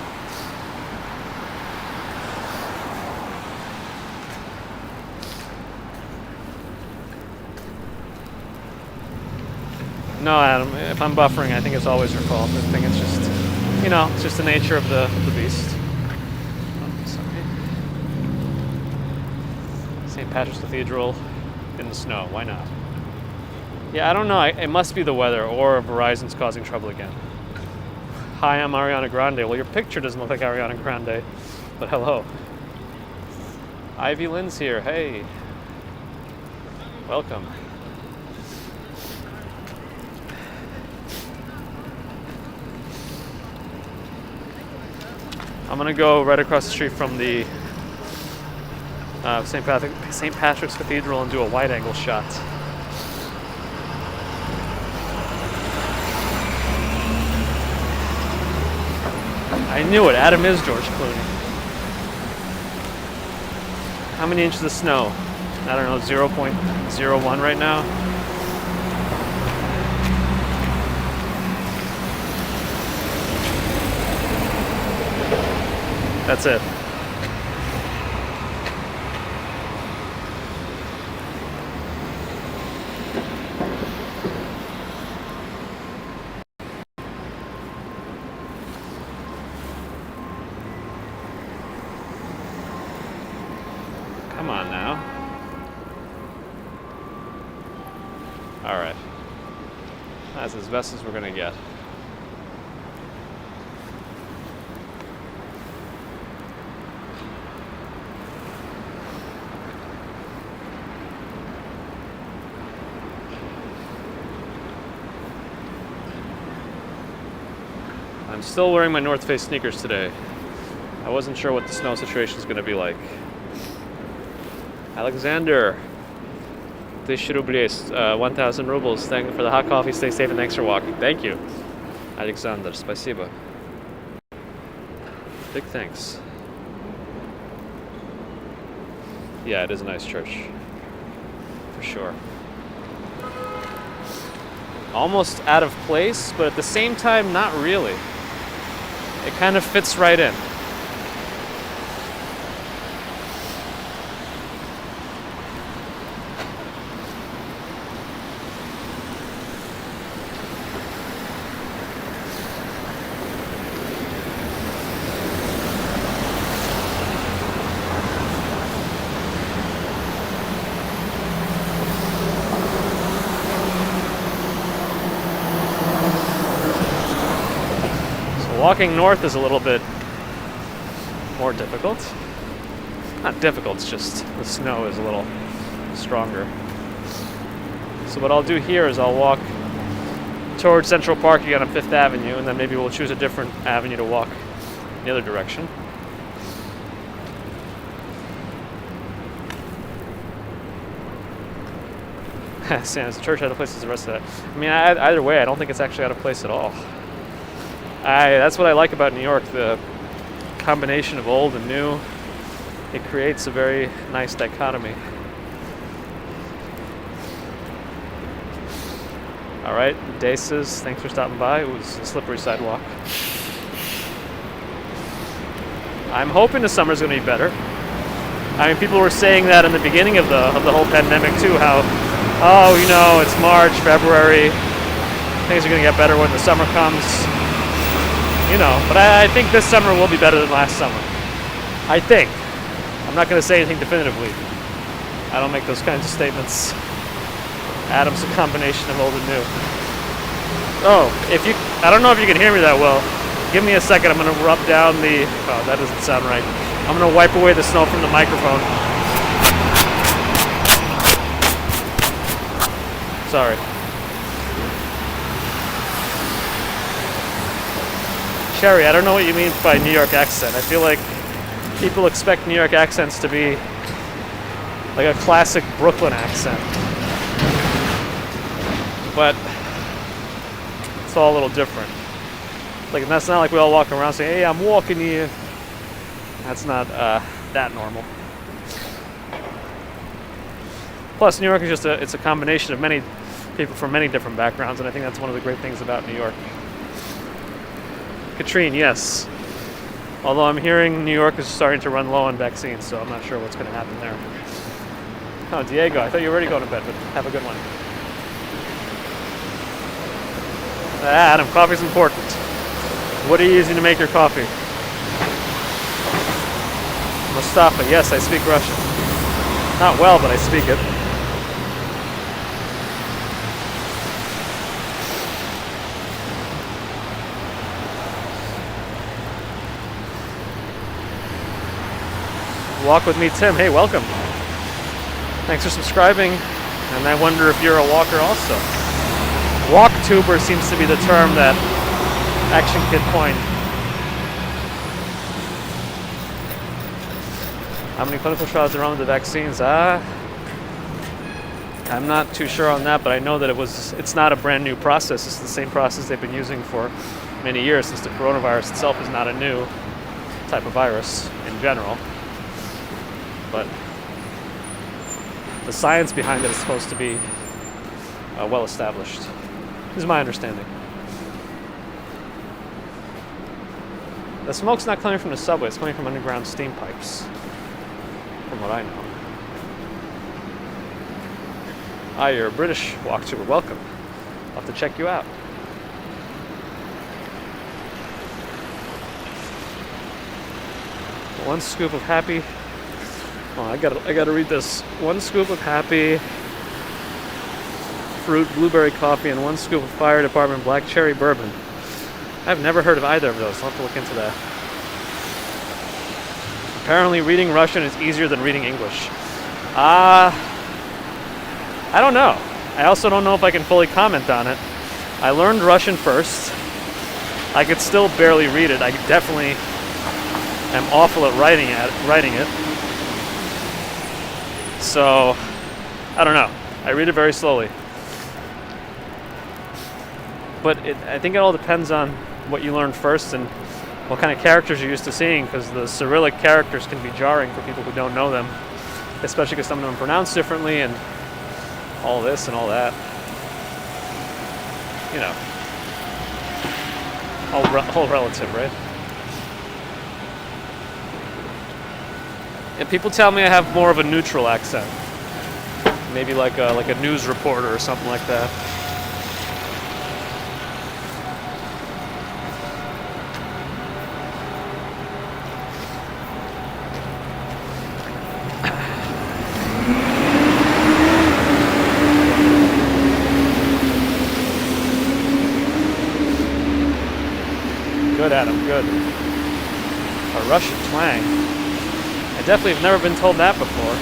No, Adam, if I'm buffering, I think it's always your fault. I think it's just, it's just the nature of the beast. Oh, sorry. St. Patrick's Cathedral in the snow. Why not? Yeah, I don't know. It must be the weather, or Verizon's causing trouble again. Hi, I'm Ariana Grande. Well, your picture doesn't look like Ariana Grande, but hello. Ivy Lynn's here. Hey. Welcome. I'm gonna go right across the street from the St. Patrick's Cathedral and do a wide-angle shot. I knew it. Adam is George Clooney. How many inches of snow? I don't know, 0.01 right now. That's it. Come on now. Alright. That's as best as we're gonna get. I'm still wearing my North Face sneakers today. I wasn't sure what the snow situation is going to be like. Alexander, 1000 rubles, 1,000 rubles. Thank you for the hot coffee. Stay safe and thanks for walking. Thank you, Alexander. Спасибо. Big thanks. Yeah, it is a nice church. For sure. Almost out of place, but at the same time, not really. It kind of fits right in. Walking north is a little bit more difficult. Not difficult, it's just the snow is a little stronger. So what I'll do here is I'll walk towards Central Park again on 5th Avenue, and then maybe we'll choose a different avenue to walk in the other direction. Sam, is the church out of place as the rest of that? I mean, either way, I don't think it's actually out of place at all. That's what I like about New York, the combination of old and new. It creates a very nice dichotomy. All right, Day says, thanks for stopping by. It was a slippery sidewalk. I'm hoping the summer's going to be better. I mean, people were saying that in the beginning of the whole pandemic too, how, oh, you know, it's March, February, things are going to get better when the summer comes. You know, but I think this summer will be better than last summer. I think. I'm not going to say anything definitively. I don't make those kinds of statements. Adam's a combination of old and new. Oh, I don't know if you can hear me that well. Give me a second. I'm going to rub down the... Oh, that doesn't sound right. I'm going to wipe away the snow from the microphone. Sorry. Cherry, I don't know what you mean by New York accent. I feel like people expect New York accents to be like a classic Brooklyn accent. But it's all a little different. Like, that's not like we all walk around saying, hey, I'm walking here. That's not that normal. Plus, New York is just it's a combination of many people from many different backgrounds, and I think that's one of the great things about New York. Katrine, yes. Although I'm hearing New York is starting to run low on vaccines, so I'm not sure what's going to happen there. Oh, Diego, I thought you were already going to bed, but have a good one. Adam, coffee's important. What are you using to make your coffee? Mustafa, yes, I speak Russian. Not well, but I speak it. Walk with me, Tim. Hey, welcome. Thanks for subscribing. And I wonder if you're a walker also. Walktuber seems to be the term that Action Kid coined. How many clinical trials are on with the vaccines? I'm not too sure on that, but I know that it's not a brand new process. It's the same process they've been using for many years, since the coronavirus itself is not a new type of virus in general. But the science behind it is supposed to be well established. This is my understanding. The smoke's not coming from the subway, it's coming from underground steam pipes, from what I know. Ah, you're a British walkthrough. Welcome. I'll have to check you out. One scoop of happy Oh, I gotta read this. 1 scoop of happy fruit blueberry coffee and 1 scoop of fire department black cherry bourbon. I've never heard of either of those. I'll have to look into that. Apparently reading Russian is easier than reading English. I don't know. I also don't know if I can fully comment on it. I learned Russian first. I could still barely read it. I definitely am awful at writing it. So, I don't know. I read it very slowly. But I think it all depends on what you learn first and what kind of characters you're used to seeing, because the Cyrillic characters can be jarring for people who don't know them, especially because some of them are pronounced differently and all this and all that. You know, all relative, right? And people tell me I have more of a neutral accent, maybe like a news reporter or something like that. Good, Adam, good. A Russian twang. I definitely have never been told that before.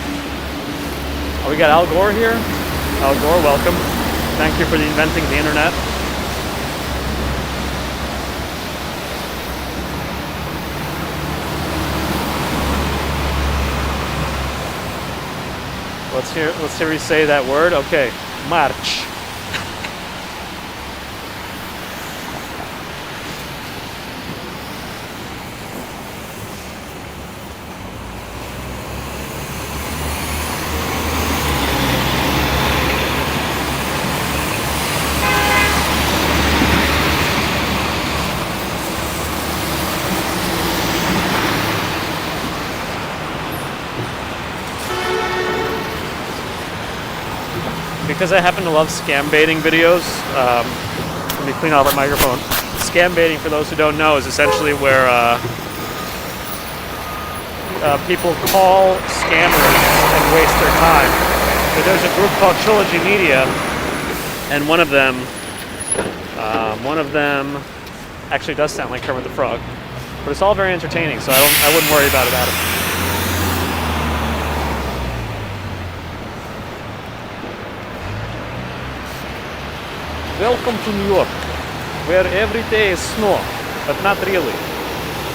Oh, we got Al Gore here. Al Gore, welcome. Thank you for inventing the internet. Let's hear you say that word. Okay, march. Because I happen to love scam baiting videos, let me clean out the microphone. Scam baiting, for those who don't know, is essentially where people call scammers and waste their time. But there's a group called Trilogy Media, and one of them actually does sound like Kermit the Frog, but it's all very entertaining, so I wouldn't worry about it, Adam. Welcome to New York, where every day is snow, but not really.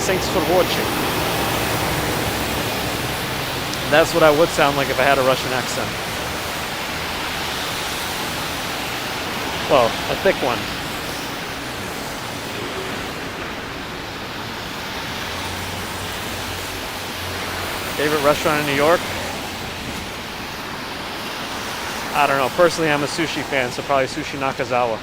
Thanks for watching. That's what I would sound like if I had a Russian accent. Well, a thick one. Favorite restaurant in New York? I don't know. Personally, I'm a sushi fan, so probably Sushi Nakazawa.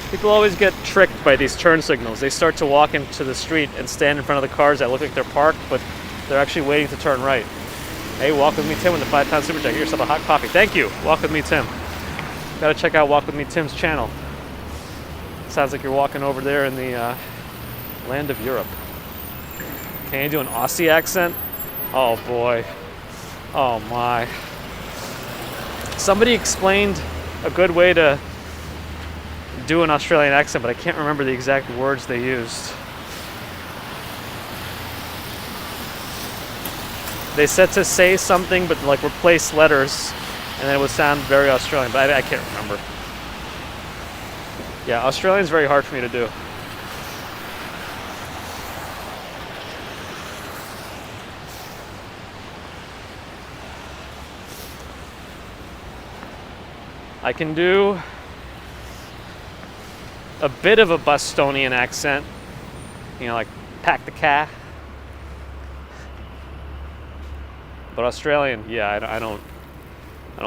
People always get tricked by these turn signals. They start to walk into the street and stand in front of the cars that look like they're parked, but they're actually waiting to turn right. Hey, Walk With Me Tim with the £5 super chat. Get yourself a hot coffee. Thank you, Walk With Me Tim. Gotta check out Walk With Me Tim's channel. Sounds like you're walking over there in the land of Europe. Can you do an Aussie accent? Oh boy. Oh my. Somebody explained a good way to do an Australian accent, but I can't remember the exact words they used. They said to say something, but like replace letters, and then it would sound very Australian, but I can't remember. Yeah, Australian is very hard for me to do. I can do a bit of a Bostonian accent, you know, like pack the car. But Australian, yeah, I don't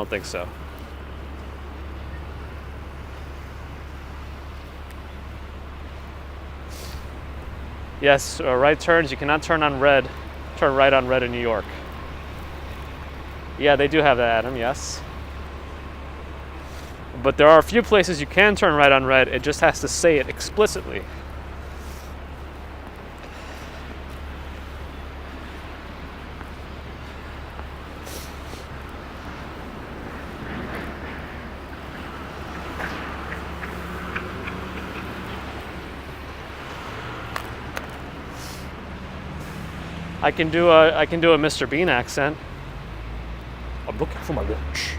think so. Yes, right turns. You cannot turn on red. Turn right on red in New York. Yeah, they do have that, Adam, yes. But there are a few places you can turn right on red. It just has to say it explicitly. I can do a Mr. Bean accent. I'm looking for my watch.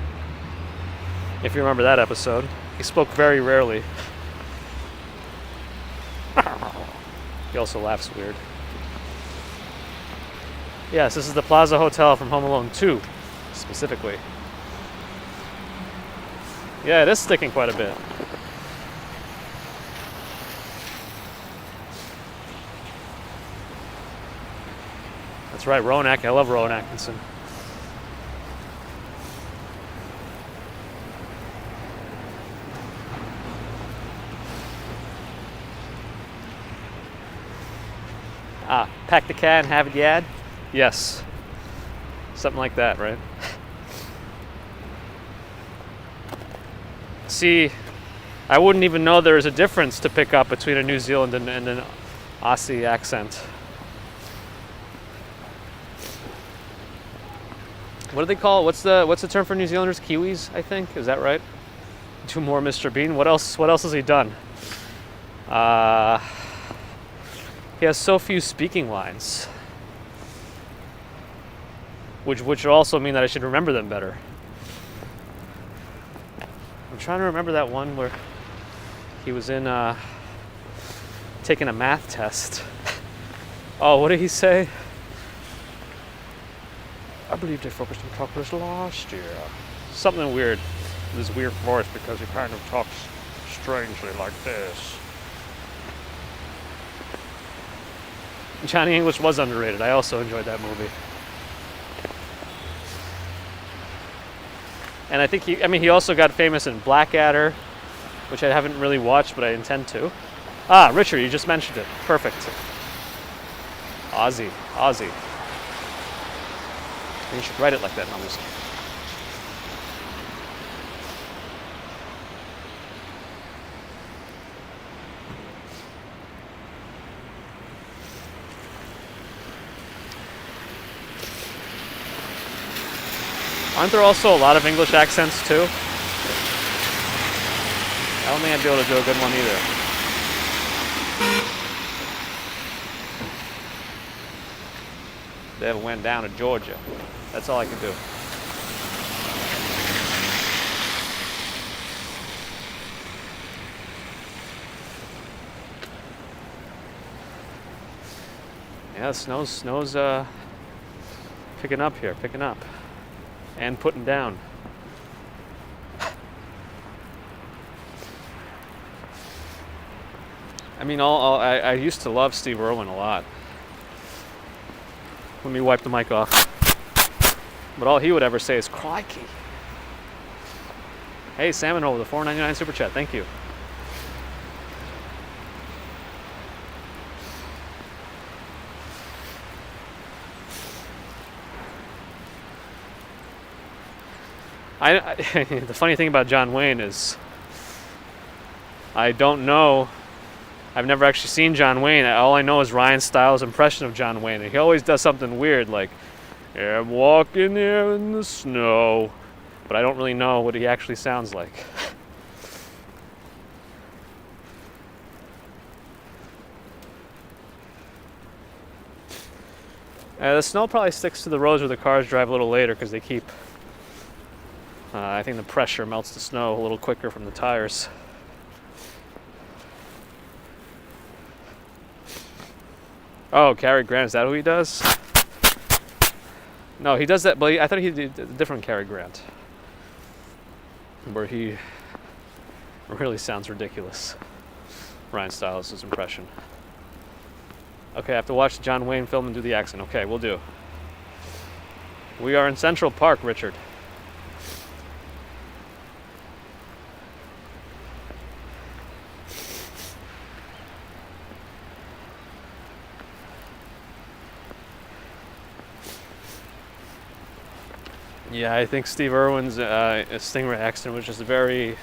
If you remember that episode, he spoke very rarely. He also laughs weird. Yes, this is the Plaza Hotel from Home Alone 2, specifically. Yeah, it is sticking quite a bit. That's right, Rowan Atkinson. I love Rowan Atkinson. Pack the cat and have it yad? Yes. Something like that, right? See, I wouldn't even know there is a difference to pick up between a New Zealand and an Aussie accent. What do they call it? What's the term for New Zealanders? Kiwis, I think. Is that right? Two more Mr. Bean. What else has he done? He has so few speaking lines. Which also mean that I should remember them better. I'm trying to remember that one where he was in taking a math test. Oh, what did he say? I believe they focused on calculus last year. Something weird. This weird voice because he kind of talks strangely like this. Johnny English was underrated. I also enjoyed that movie. And I think he also got famous in Blackadder, which I haven't really watched, but I intend to. Richard, you just mentioned it. Perfect. Aussie. You should write it like that, Mamus. Aren't there also a lot of English accents too? I don't think I'd be able to do a good one either. They went down to Georgia. That's all I can do. Yeah, snow's picking up here, and putting down. I mean, I used to love Steve Irwin a lot. Let me wipe the mic off. But all he would ever say is, crikey. Hey, Salmon Hole with a $4.99 super chat. Thank you. The funny thing about John Wayne is I don't know. I've never actually seen John Wayne. All I know is Ryan Stiles' impression of John Wayne. And he always does something weird like, yeah, I'm walking here in the snow. But I don't really know what he actually sounds like. The snow probably sticks to the roads where the cars drive a little later because they keep... I think the pressure melts the snow a little quicker from the tires. Oh, Cary Grant, is that who he does? No, he does that, but I thought he did a different Cary Grant. Where he really sounds ridiculous. Ryan Stiles' impression. Okay, I have to watch the John Wayne film and do the accent. Okay, we'll do. We are in Central Park, Richard. Yeah, I think Steve Irwin's Stingray accident was just a very,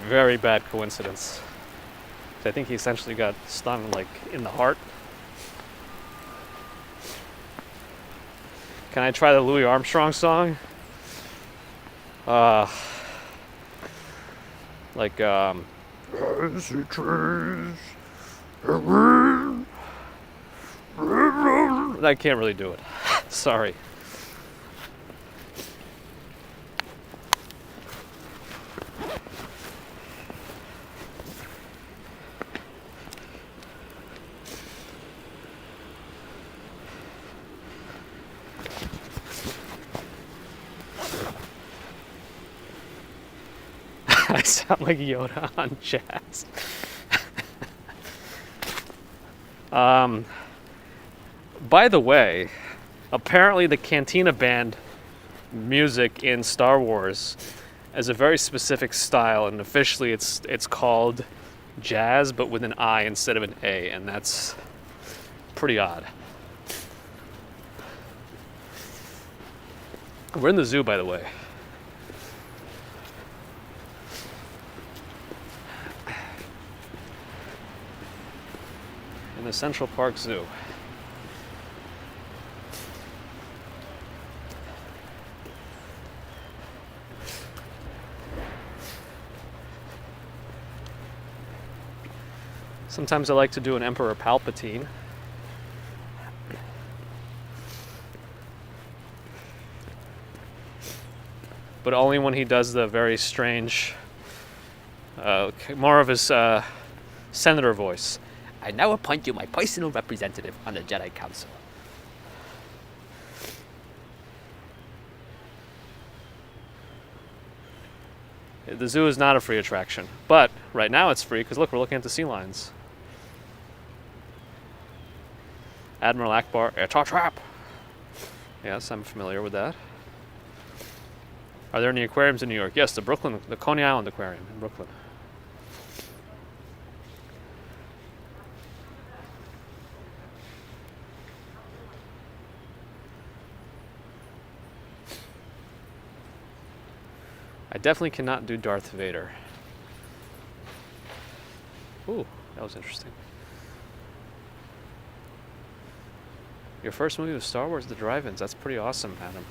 very bad coincidence. I think he essentially got stung like in the heart. Can I try the Louis Armstrong song? Like Hazy trees. I can't really do it. Sorry. I sound like Yoda on jazz. By the way, apparently the Cantina Band music in Star Wars is a very specific style, and officially it's called jazz, but with an I instead of an A, and that's pretty odd. We're in the zoo, by the way. In the Central Park Zoo. Sometimes I like to do an Emperor Palpatine. But only when he does the very strange, more of his senator voice. I now appoint you my personal representative on the Jedi Council. The zoo is not a free attraction, but right now it's free because look, we're looking at the sea lions. Admiral Akbar, it's a trap. Yes, I'm familiar with that. Are there any aquariums in New York? Yes, the Coney Island Aquarium in Brooklyn. I definitely cannot do Darth Vader. Ooh, that was interesting. Your first movie was Star Wars: The Drive-Ins. That's pretty awesome, Adam.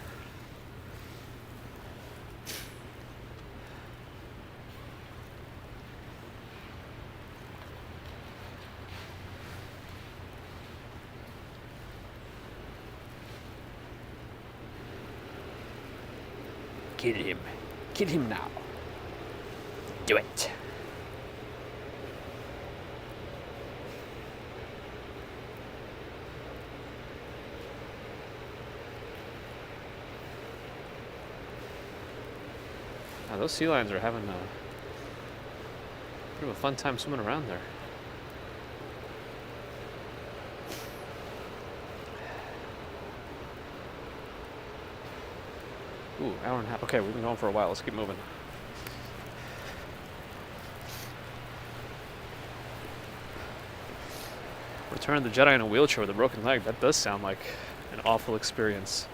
Kill him. Kill him now. Do it. Now, those sea lions are having a bit of a fun time swimming around there. Ooh, hour and a half. Okay, we've been going for a while. Let's keep moving. Return of the Jedi in a wheelchair with a broken leg. That does sound like an awful experience.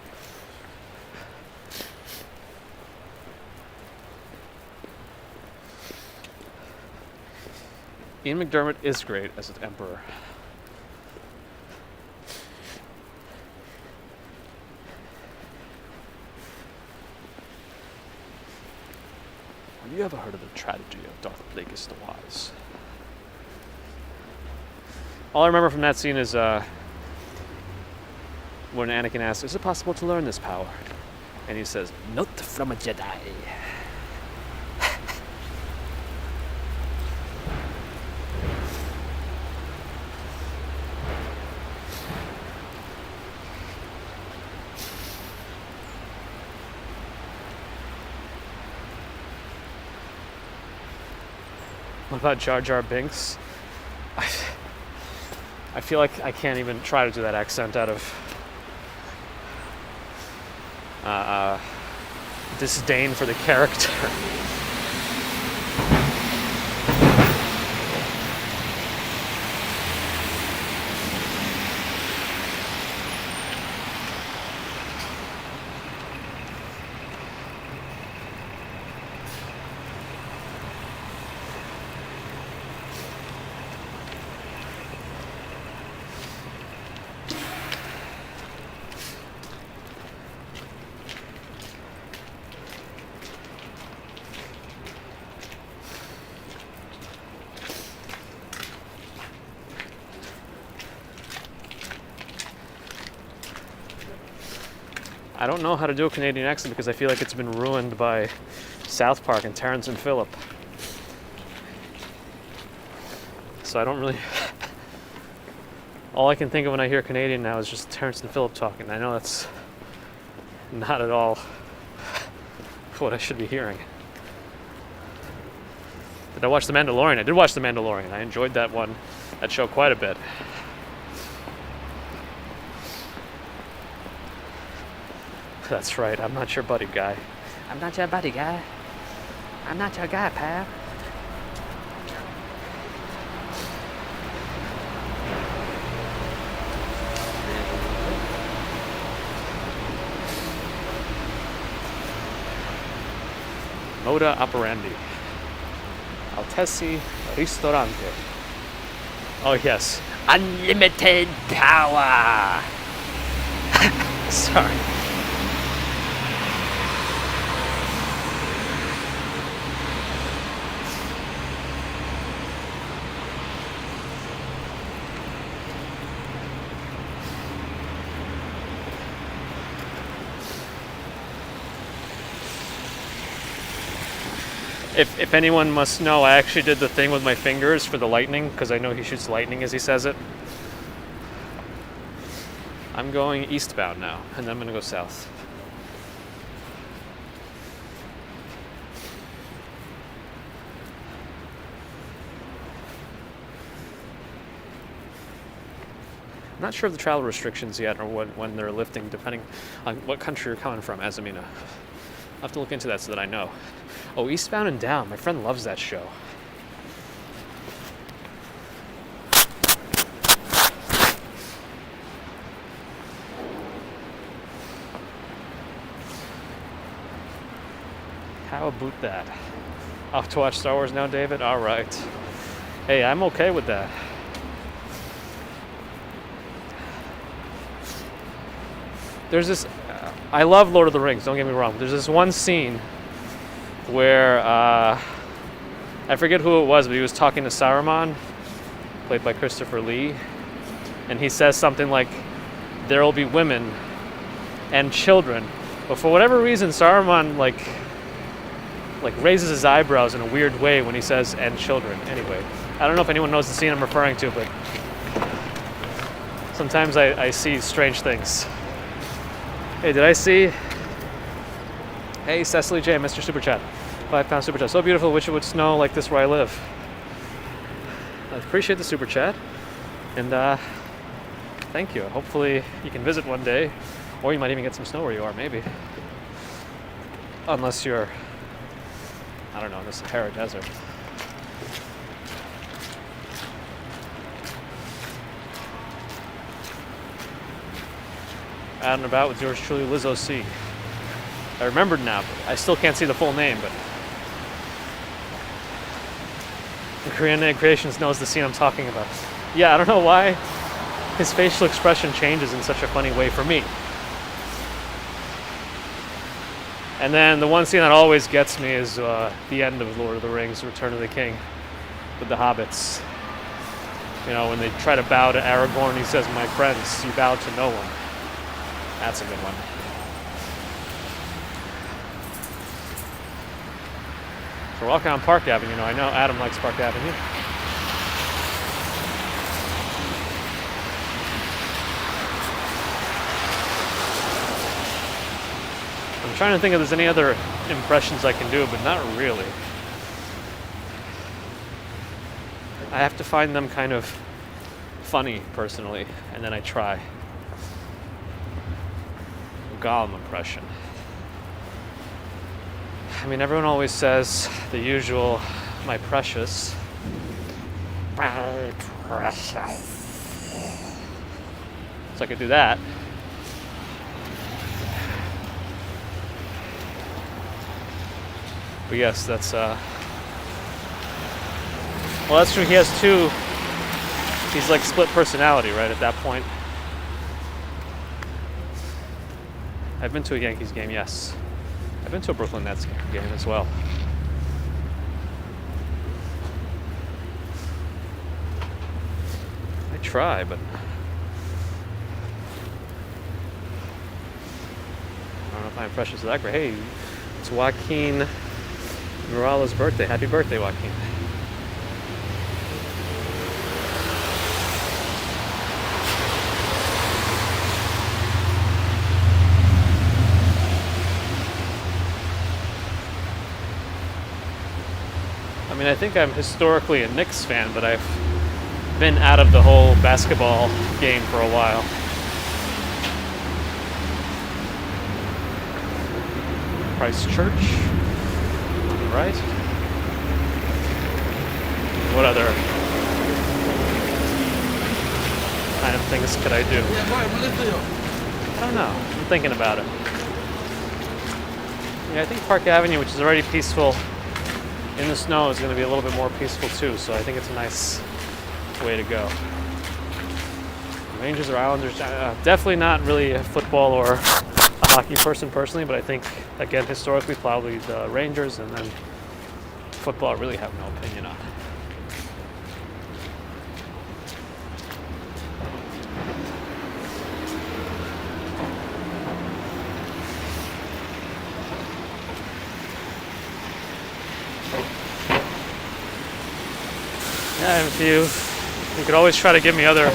Ian McDermott is great as an Emperor. Have you ever heard of the tragedy of Darth Plagueis the Wise? All I remember from that scene is when Anakin asks, is it possible to learn this power? And he says, not from a Jedi. What about Jar Jar Binks? I feel like I can't even try to do that accent out of disdain for the character. I don't know how to do a Canadian accent because I feel like it's been ruined by South Park and Terrence and Phillip. So I don't really... All I can think of when I hear Canadian now is just Terrence and Phillip talking. I know that's not at all what I should be hearing. Did I watch The Mandalorian? I did watch The Mandalorian. I enjoyed that show quite a bit. That's right, I'm not your buddy guy. I'm not your buddy guy. I'm not your guy, pal. Moda operandi. Altessi ristorante. Oh yes. Unlimited power. Sorry. If anyone must know, I actually did the thing with my fingers for the lightning, because I know he shoots lightning as he says it. I'm going eastbound now, and then I'm going to go south. I'm not sure of the travel restrictions yet, or when they're lifting, depending on what country you're coming from, Azamina. I'll have to look into that so that I know. Oh, Eastbound and Down. My friend loves that show. How about that? Off to watch Star Wars now, David? All right. Hey, I'm okay with that. There's this... I love Lord of the Rings, don't get me wrong. There's this one scene where... I forget who it was, but he was talking to Saruman, played by Christopher Lee, and he says something like, there will be women and children. But for whatever reason, Saruman like raises his eyebrows in a weird way when he says and children. Anyway, I don't know if anyone knows the scene I'm referring to, but sometimes I see strange things. Hey, did I see? Hey, Cecily J, Mr. Super Chat. £5 Super Chat. So beautiful, wish it would snow like this where I live. I appreciate the Super Chat. And thank you. Hopefully you can visit one day. Or you might even get some snow where you are, maybe. Unless you're, I don't know, in the Sahara Desert. Out and about with yours truly, Lizzo C. I remembered now, but I still can't see the full name, but Korean Egg Creations knows the scene I'm talking about. Yeah, I don't know why his facial expression changes in such a funny way for me. And then the one scene that always gets me is the end of Lord of the Rings, Return of the King, with the hobbits. You know, when they try to bow to Aragorn, he says, "My friends, you bow to no one." That's a good one. So we're walking on Park Avenue. I know Adam likes Park Avenue. I'm trying to think if there's any other impressions I can do, but not really. I have to find them kind of funny, personally, and then I try. Gollum impression. I mean, everyone always says the usual, "my precious." My precious. So I could do that. But yes, that's well, that's true. He has two. He's like split personality, right? At that point. I've been to a Yankees game, yes. I've been to a Brooklyn Nets game as well. I try, but My impressions of that great. Hey, it's Joaquin Morales' birthday. Happy birthday, Joaquin. I mean, I think I'm historically a Knicks fan, but I've been out of the whole basketball game for a while. Christ Church, right? What other kind of things could I do? I don't know. I'm thinking about it. Yeah, I think Park Avenue, which is already peaceful in the snow, is going to be a little bit more peaceful too. So I think it's a nice way to go. Rangers or Islanders? Definitely not really a football or a hockey person personally, but I think, again, historically, probably the Rangers, and then football I really have no opinion on. Yeah, if you could always try to give me other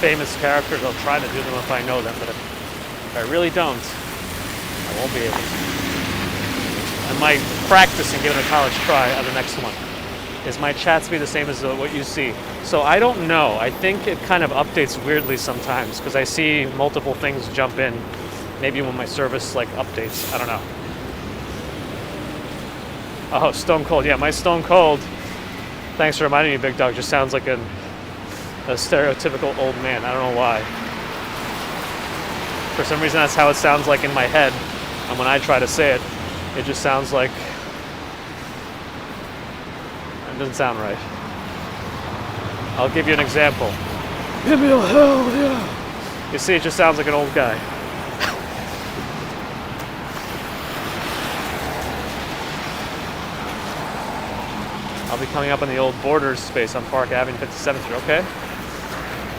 famous characters. I'll try to do them if I know them, but if I really don't, I won't be able to. And my practice and giving a college try on the next one is my chats be the same as what you see. So I don't know. I think it kind of updates weirdly sometimes because I see multiple things jump in. Maybe when my service like updates. I don't know. Oh, Stone Cold. Yeah, my Stone Cold. Thanks for reminding me, Big Dog. Just sounds like a stereotypical old man. I don't know why. For some reason, that's how it sounds like in my head. And when I try to say it, it just sounds like it doesn't sound right. I'll give you an example. Give me a hell yeah. You see, it just sounds like an old guy. I'll be coming up on the old Borders space on Park Avenue, 57th Street, okay?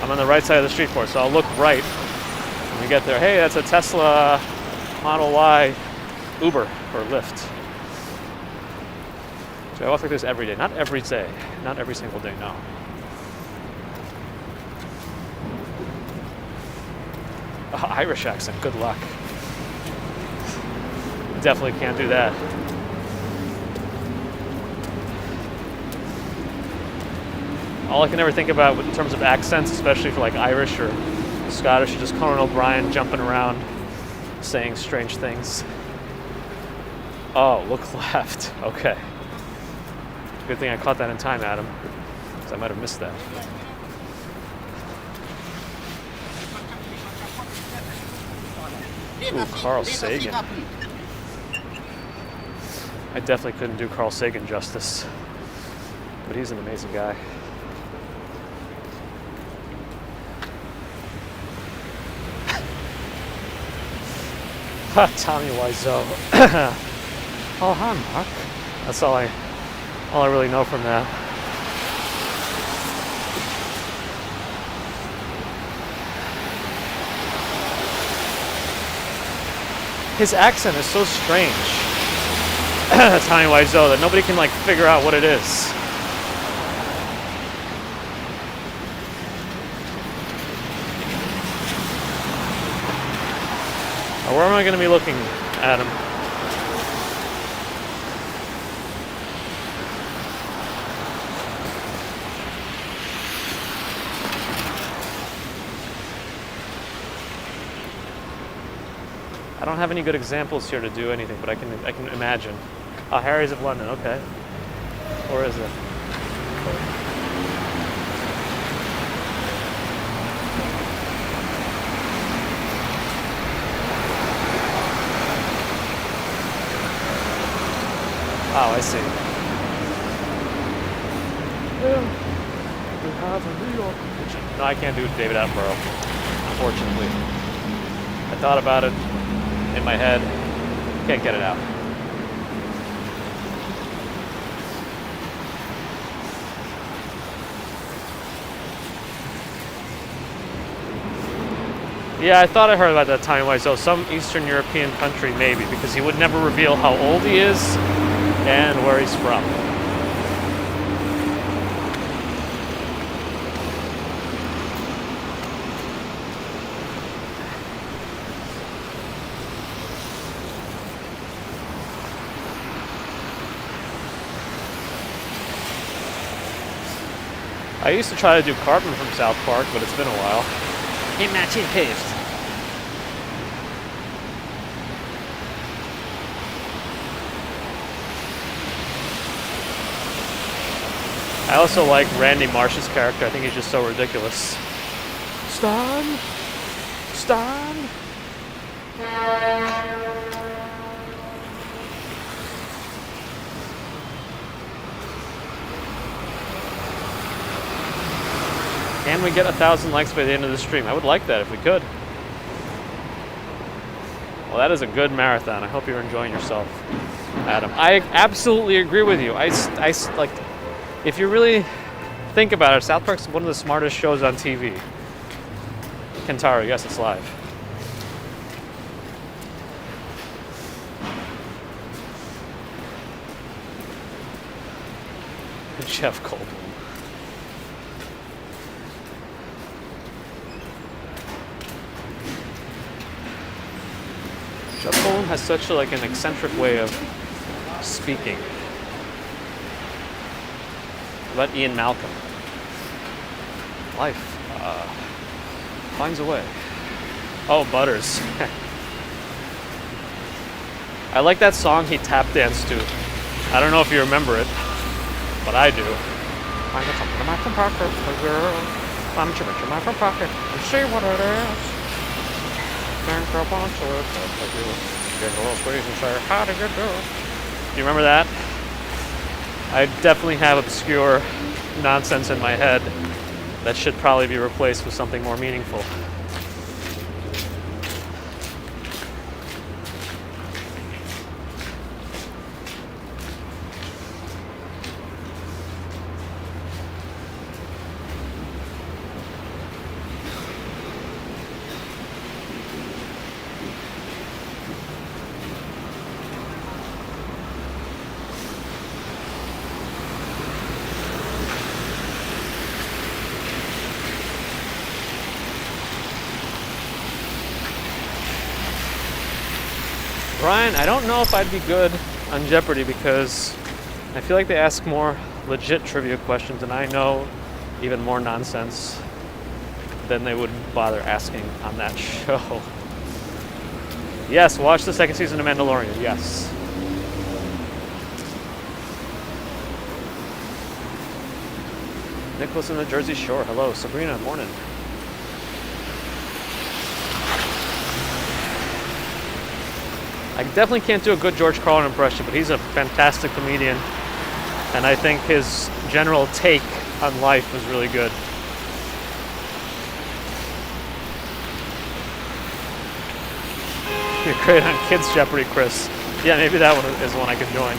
I'm on the right side of the street for it, so I'll look right when we get there. Hey, that's a Tesla Model Y Uber or Lyft. So I walk like this every day. Not every day. Not every single day, no. Oh, Irish accent, good luck. Definitely can't do that. All I can ever think about in terms of accents, especially for like Irish or Scottish, is just Conan O'Brien jumping around, saying strange things. Oh, look left. Okay. Good thing I caught that in time, Adam, because I might have missed that. Ooh, Carl Sagan. I definitely couldn't do Carl Sagan justice, but he's an amazing guy. Tommy Wiseau. Oh, hi, Mark. That's all I really know from that. His accent is so strange, Tommy Wiseau, that nobody can like figure out what it is. Where am I going to be looking, Adam? I don't have any good examples here to do anything, but I can imagine. Oh, Harry's of London, okay. Or is it? Oh, I see. No, I can't do David Attenborough, unfortunately. I thought about it in my head, can't get it out. Yeah, I thought I heard about that timing-wise. So some Eastern European country, maybe, because he would never reveal how old he is and where he's from. I used to try to do Cartman from South Park, but it's been a while. Hey, Matchy Paste. I also like Randy Marsh's character. I think he's just so ridiculous. Stan? Stan? Can we get 1,000 likes by the end of the stream? I would like that if we could. Well, that is a good marathon. I hope you're enjoying yourself, Adam. I absolutely agree with you. I like, if you really think about it, South Park's one of the smartest shows on TV. Kentaro, yes, it's live. Jeff Goldblum. Jeff Goldblum has such an eccentric way of speaking. What about Ian Malcolm? Life finds a way. Oh, Butters. I like that song he tap danced to. I don't know if you remember it, but I do. I got something in my front pocket, girl. I'm chewing in my front pocket and see what it is. Think I want to get a little squeeze and say, how did you do it? Do you remember that? I definitely have obscure nonsense in my head that should probably be replaced with something more meaningful. Bryant, I don't know if I'd be good on Jeopardy because I feel like they ask more legit trivia questions and I know even more nonsense than they would bother asking on that show. Yes, watch the second season of Mandalorian, yes. Nicholas in the Jersey Shore, hello. Sabrina, morning. I definitely can't do a good George Carlin impression, but he's a fantastic comedian. And I think his general take on life was really good. You're great on Kids Jeopardy, Chris. Yeah, maybe that one is one I could join.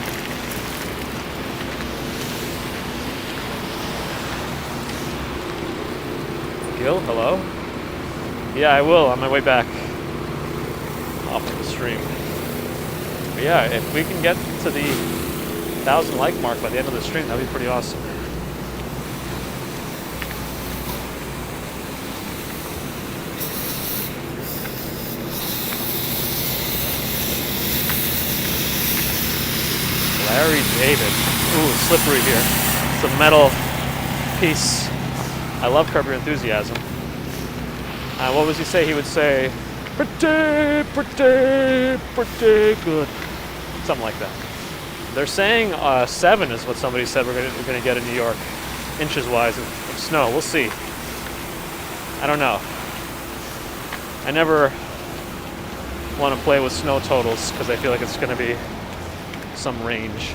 Gil, hello? Yeah, I will on my way back off of the stream. But yeah, if we can get to the 1,000 like mark by the end of the stream, that'd be pretty awesome. Larry David. Ooh, it's slippery here. It's a metal piece. I love Curb Your Enthusiasm. What was he say? He would say, pretty, pretty, pretty good. Something like that. They're saying 7 is what somebody said we're gonna get in New York, inches wise of snow. We'll see. I don't know. I never want to play with snow totals because I feel like it's gonna be some range.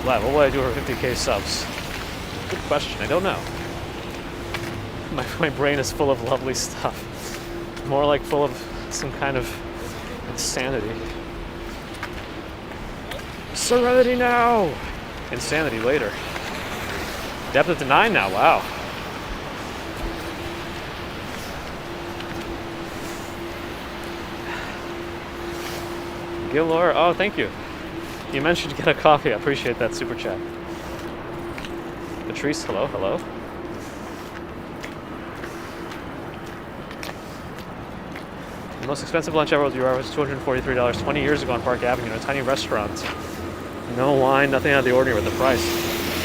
Vlad, what will I do for 50k subs? Good question. I don't know. My brain is full of lovely stuff. More like full of some kind of insanity. Serenity now! Insanity later. Depth up to 9 now, wow. Gilor, oh, thank you. You mentioned to get a coffee. I appreciate that super chat. Patrice, hello, hello. The most expensive lunch ever was $243 20 years ago on Park Avenue in a tiny restaurant. No wine, nothing out of the ordinary with the price.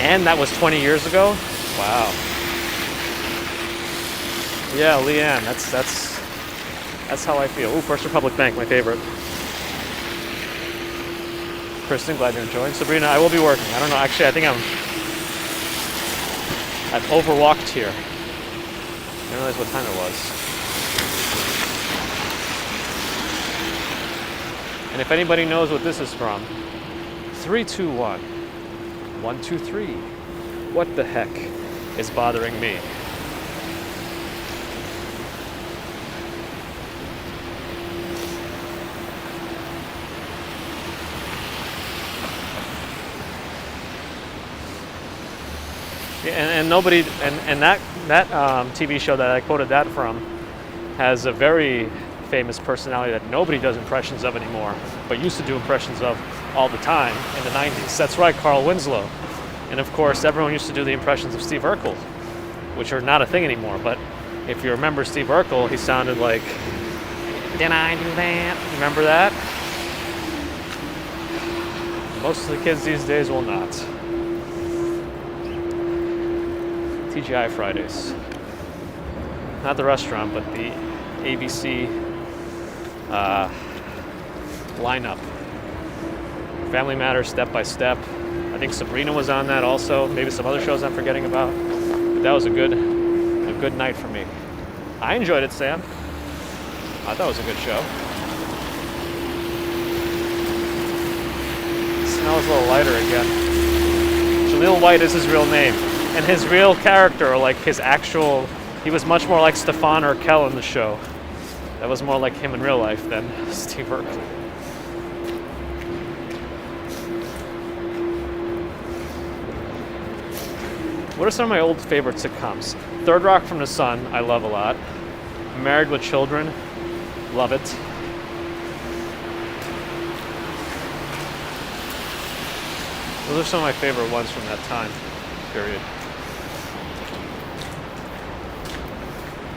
And that was 20 years ago? Wow. Yeah, Leanne, that's how I feel. Ooh, First Republic Bank, my favorite. Kristen, glad you're enjoying. Sabrina, I will be working. I don't know, actually, I think I've overwalked here. I didn't realize what time it was. And if anybody knows what this is from, 321 123. What the heck is bothering me? And nobody, and that TV show that I quoted that from has a very famous personality that nobody does impressions of anymore, but used to do impressions of all the time in the 90s. That's right, Carl Winslow. And of course, everyone used to do the impressions of Steve Urkel, which are not a thing anymore. But if you remember Steve Urkel, he sounded like, did I do that? Remember that? Most of the kids these days will not. TGI Fridays. Not the restaurant, but the ABC lineup. Family Matters, Step by Step. I think Sabrina was on that also. Maybe some other shows I'm forgetting about. But that was a good night for me. I enjoyed it, Sam. I thought it was a good show. It smells a little lighter again. Jaleel White is his real name. And his real character, or like his actual, he was much more like Stefan Urkel in the show. That was more like him in real life than Steve Urkel. What are some of my old favorite sitcoms? Third Rock from the Sun, I love a lot. Married with Children, love it. Those are some of my favorite ones from that time period.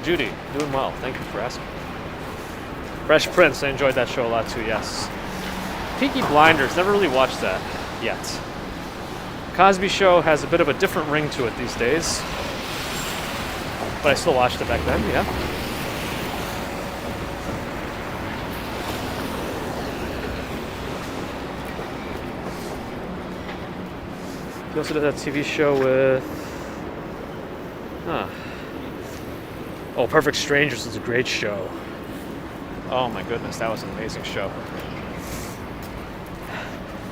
Judy, doing well. Thank you for asking. Fresh Prince, I enjoyed that show a lot too, yes. Peaky Blinders, never really watched that yet. Cosby Show has a bit of a different ring to it these days. But I still watched it back then, yeah. He also did that TV show with... Oh, Perfect Strangers is a great show. Oh my goodness, that was an amazing show.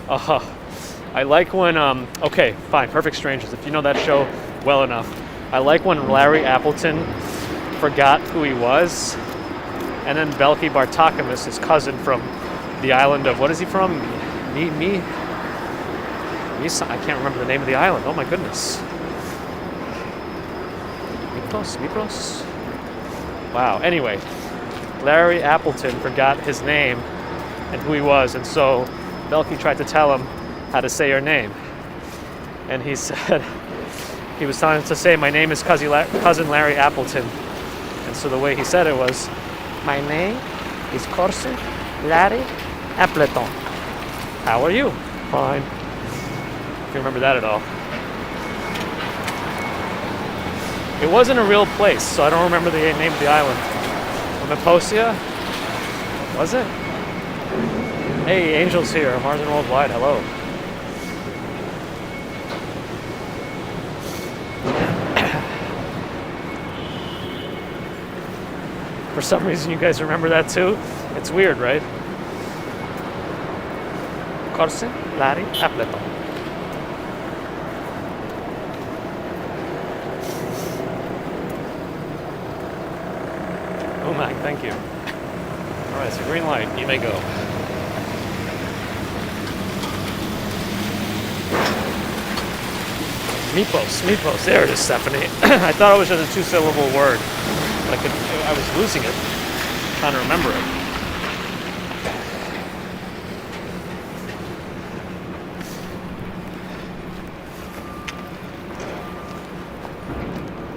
I like when, okay, fine, Perfect Strangers. If you know that show well enough. I like when Larry Appleton forgot who he was. And then Belky Bartakamis, his cousin from the island of, what is he from? I can't remember the name of the island. Oh my goodness. Mykonos? Wow. Anyway, Larry Appleton forgot his name and who he was, and so Belky tried to tell him how to say your name. And he said, he was telling him to say, my name is cousin Larry Appleton. And so the way he said it was, my name is cousin Larry Appleton. How are you? Fine. If you remember that at all. It wasn't a real place, so I don't remember the name of the island. Mykonos? Was it? Hey, Angel's here. Mars and Worldwide. Hello. For some reason, you guys remember that too? It's weird, right? Cousin Larry Appleton. Oh, Mac, thank you. All right, so green light. You may go. Meatballs. There it is, Stephanie. I thought it was just a 2-syllable word. I was losing it, trying to remember it.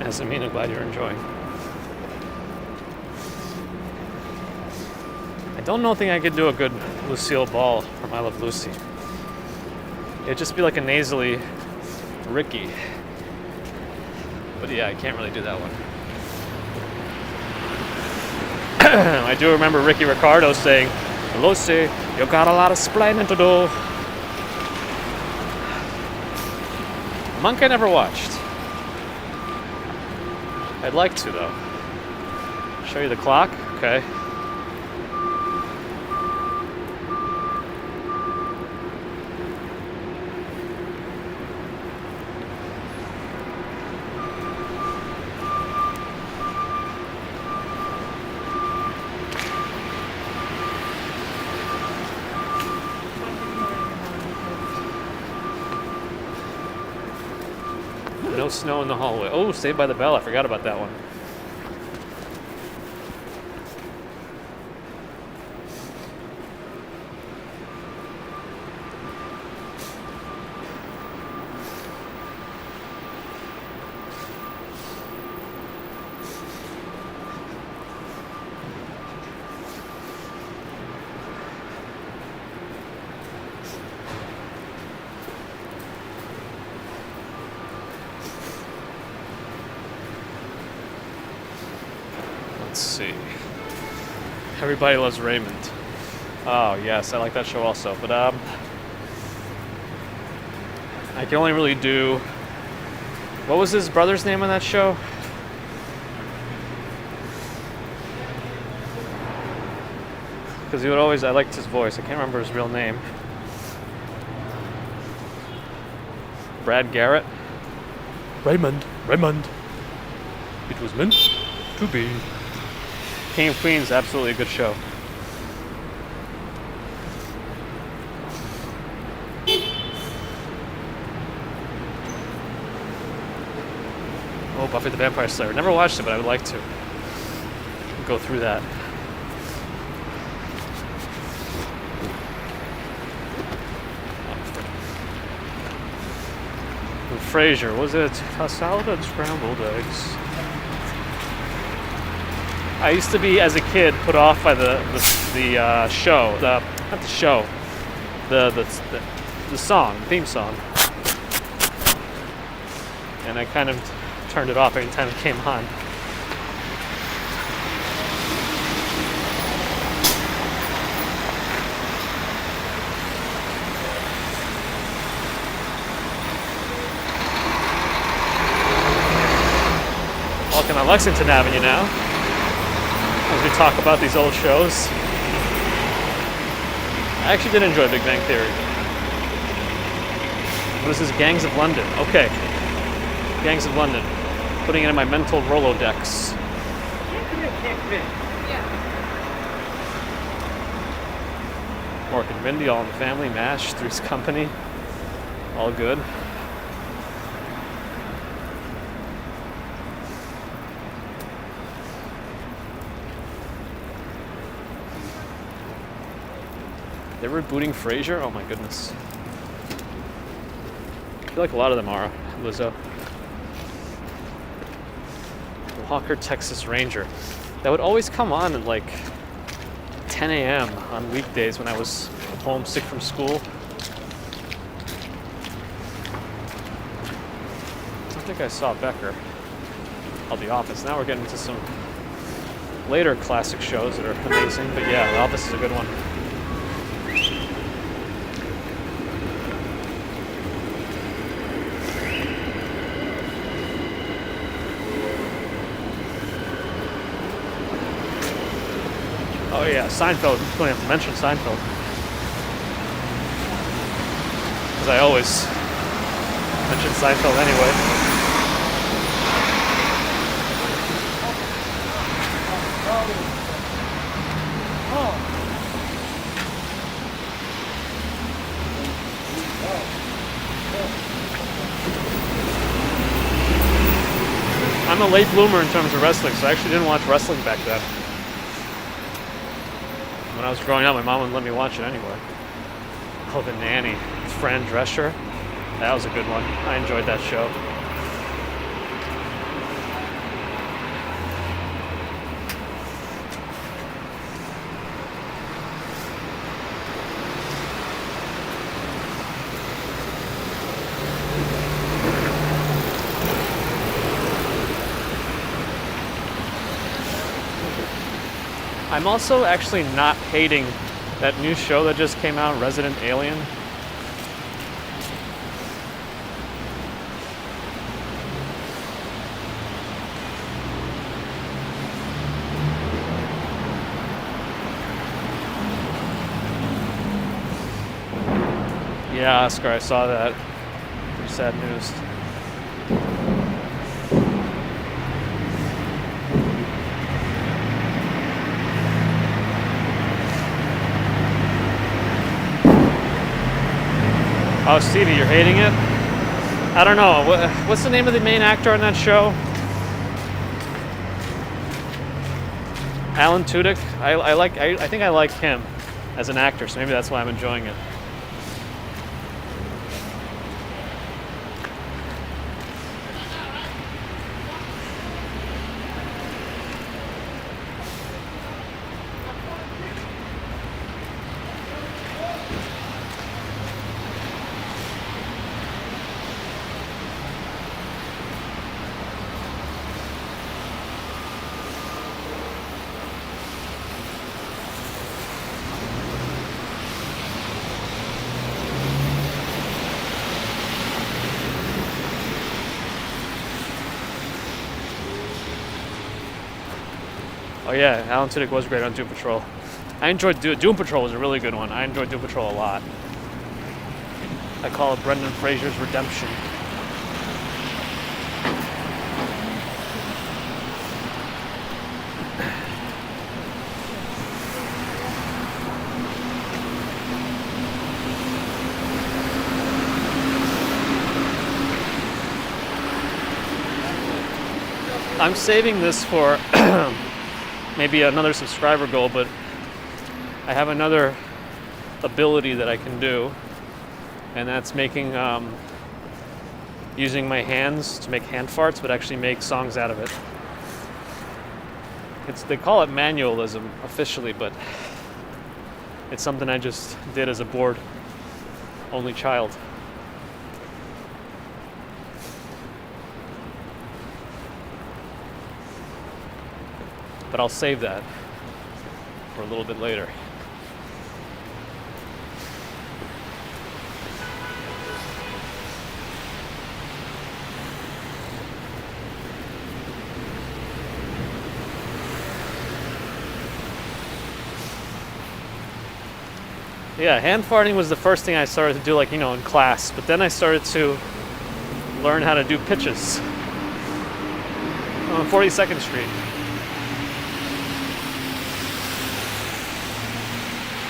As I'm glad you're enjoying. I don't think I could do a good Lucille Ball from I Love Lucy. It'd just be like a nasally Ricky. But yeah, I can't really do that one. I do remember Ricky Ricardo saying, Lucy, you got a lot of splaining to do. Monk I never watched. I'd like to, though. Show you the clock? Okay. No snow in the hallway. Oh, Saved by the Bell. I forgot about that one. Let's see. Everybody Loves Raymond. Oh, yes, I like that show also. But I can only really do... What was his brother's name on that show? Because he would always... I liked his voice. I can't remember his real name. Brad Garrett? Raymond. It was meant to be. King of Queens, absolutely a good show. Oh, Buffy the Vampire Slayer. Never watched it, but I would like to go through that. And Frasier, was it a salad and scrambled eggs? I used to be, as a kid, put off by the show, not the show, the song, theme song, and I kind of turned it off every time it came on. Walking on Lexington Avenue now. As we talk about these old shows. I actually did enjoy Big Bang Theory. This is Gangs of London. Okay. Gangs of London. Putting it in my mental Rolodex. Mork and Mindy, All in the Family, MASH, Three's Company. All good. They're rebooting Frasier? Oh my goodness. I feel like a lot of them are, Lizzo. Walker, Texas Ranger. That would always come on at like 10 a.m. on weekdays when I was home sick from school. I don't think I saw Becker. The Office. Now we're getting into some later classic shows that are amazing, but yeah, The Office is a good one. Oh yeah, Seinfeld. You don't have to mention Seinfeld. Because I always mention Seinfeld anyway. I'm a late bloomer in terms of wrestling, so I actually didn't watch wrestling back then. When I was growing up, my mom wouldn't let me watch it anyway. Oh, The Nanny. It's Fran Drescher. That was a good one. I enjoyed that show. I'm also actually not hating that new show that just came out, Resident Alien. Yeah, Oscar, I saw that. Pretty sad news. Oh, Stevie, you're hating it? I don't know. What's the name of the main actor on that show? Alan Tudyk. I think I like him as an actor, so maybe that's why I'm enjoying it. Oh yeah, Alan Tudyk was great on Doom Patrol. I enjoyed Doom Patrol was a really good one. I enjoyed Doom Patrol a lot. I call it Brendan Fraser's redemption. I'm saving this for maybe another subscriber goal, but I have another ability that I can do, and that's making using my hands to make hand farts, but actually make songs out of it. They call it manualism officially, but it's something I just did as a bored only child. But I'll save that for a little bit later. Yeah, hand farting was the first thing I started to do, like, in class. But then I started to learn how to do pitches on 42nd Street.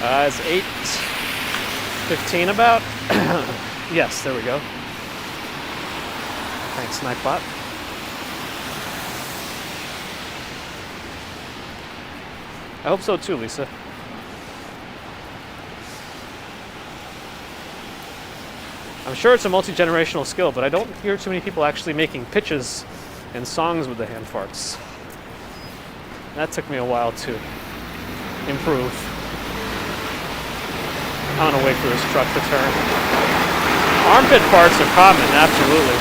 It's 8:15 about. Yes, there we go. Thanks, Nightbot. I hope so too, Lisa. I'm sure it's a multi-generational skill, but I don't hear too many people actually making pitches and songs with the hand farts. That took me a while to improve. I'm gonna wait for this truck to turn. Armpit farts are common, absolutely.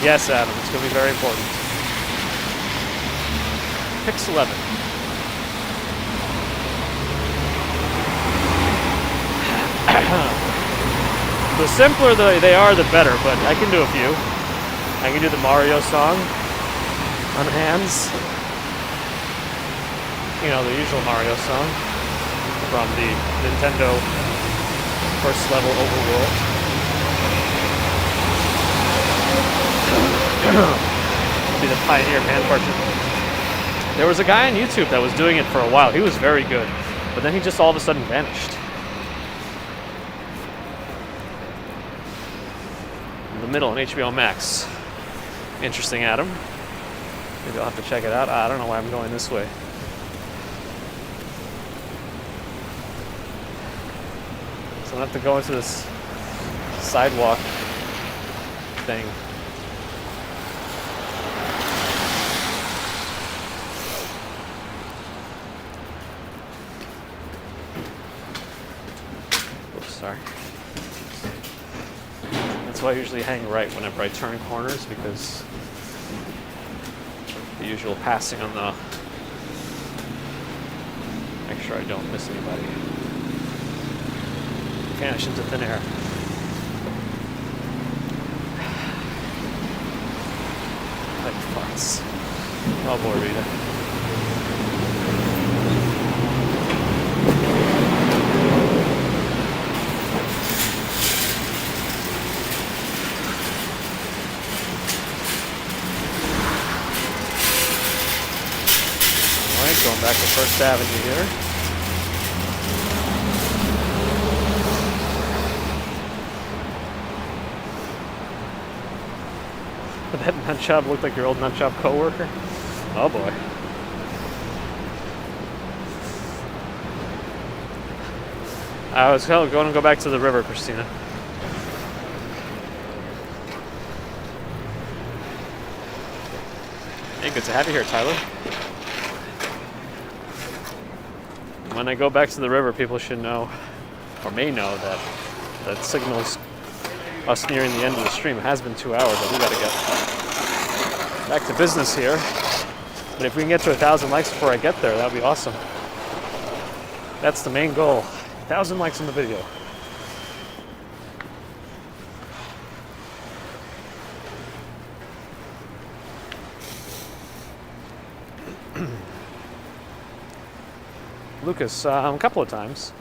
Yes, Adam, it's gonna be very important. Pix 11. The simpler they are, the better, but I can do a few. I can do the Mario song on hands. The usual Mario song from the Nintendo first level overworld. Be the pioneer of hand farting. There was a guy on YouTube that was doing it for a while. He was very good, but then he just all of a sudden vanished. the Middle on HBO Max. Interesting, Adam. Maybe I'll have to check it out. I don't know why I'm going this way. So I'm going to have to go into this sidewalk thing. Oops, sorry. That's why I usually hang right whenever I turn corners, because the usual passing on the... Make sure I don't miss anybody. Vanish into thin air. Like farts. Oh boy, Rita. Going back to First Avenue here. Did that nut job look like your old nut job coworker? Oh boy. I was going to go back to the river, Christina. Hey, good to have you here, Tyler. When I go back to the river, people should know, or may know, that signals us nearing the end of the stream. It has been 2 hours, but we got to get back to business here. But if we can get to 1,000 likes before I get there, that would be awesome. That's the main goal. 1,000 likes on the video. Lucas, a couple of times.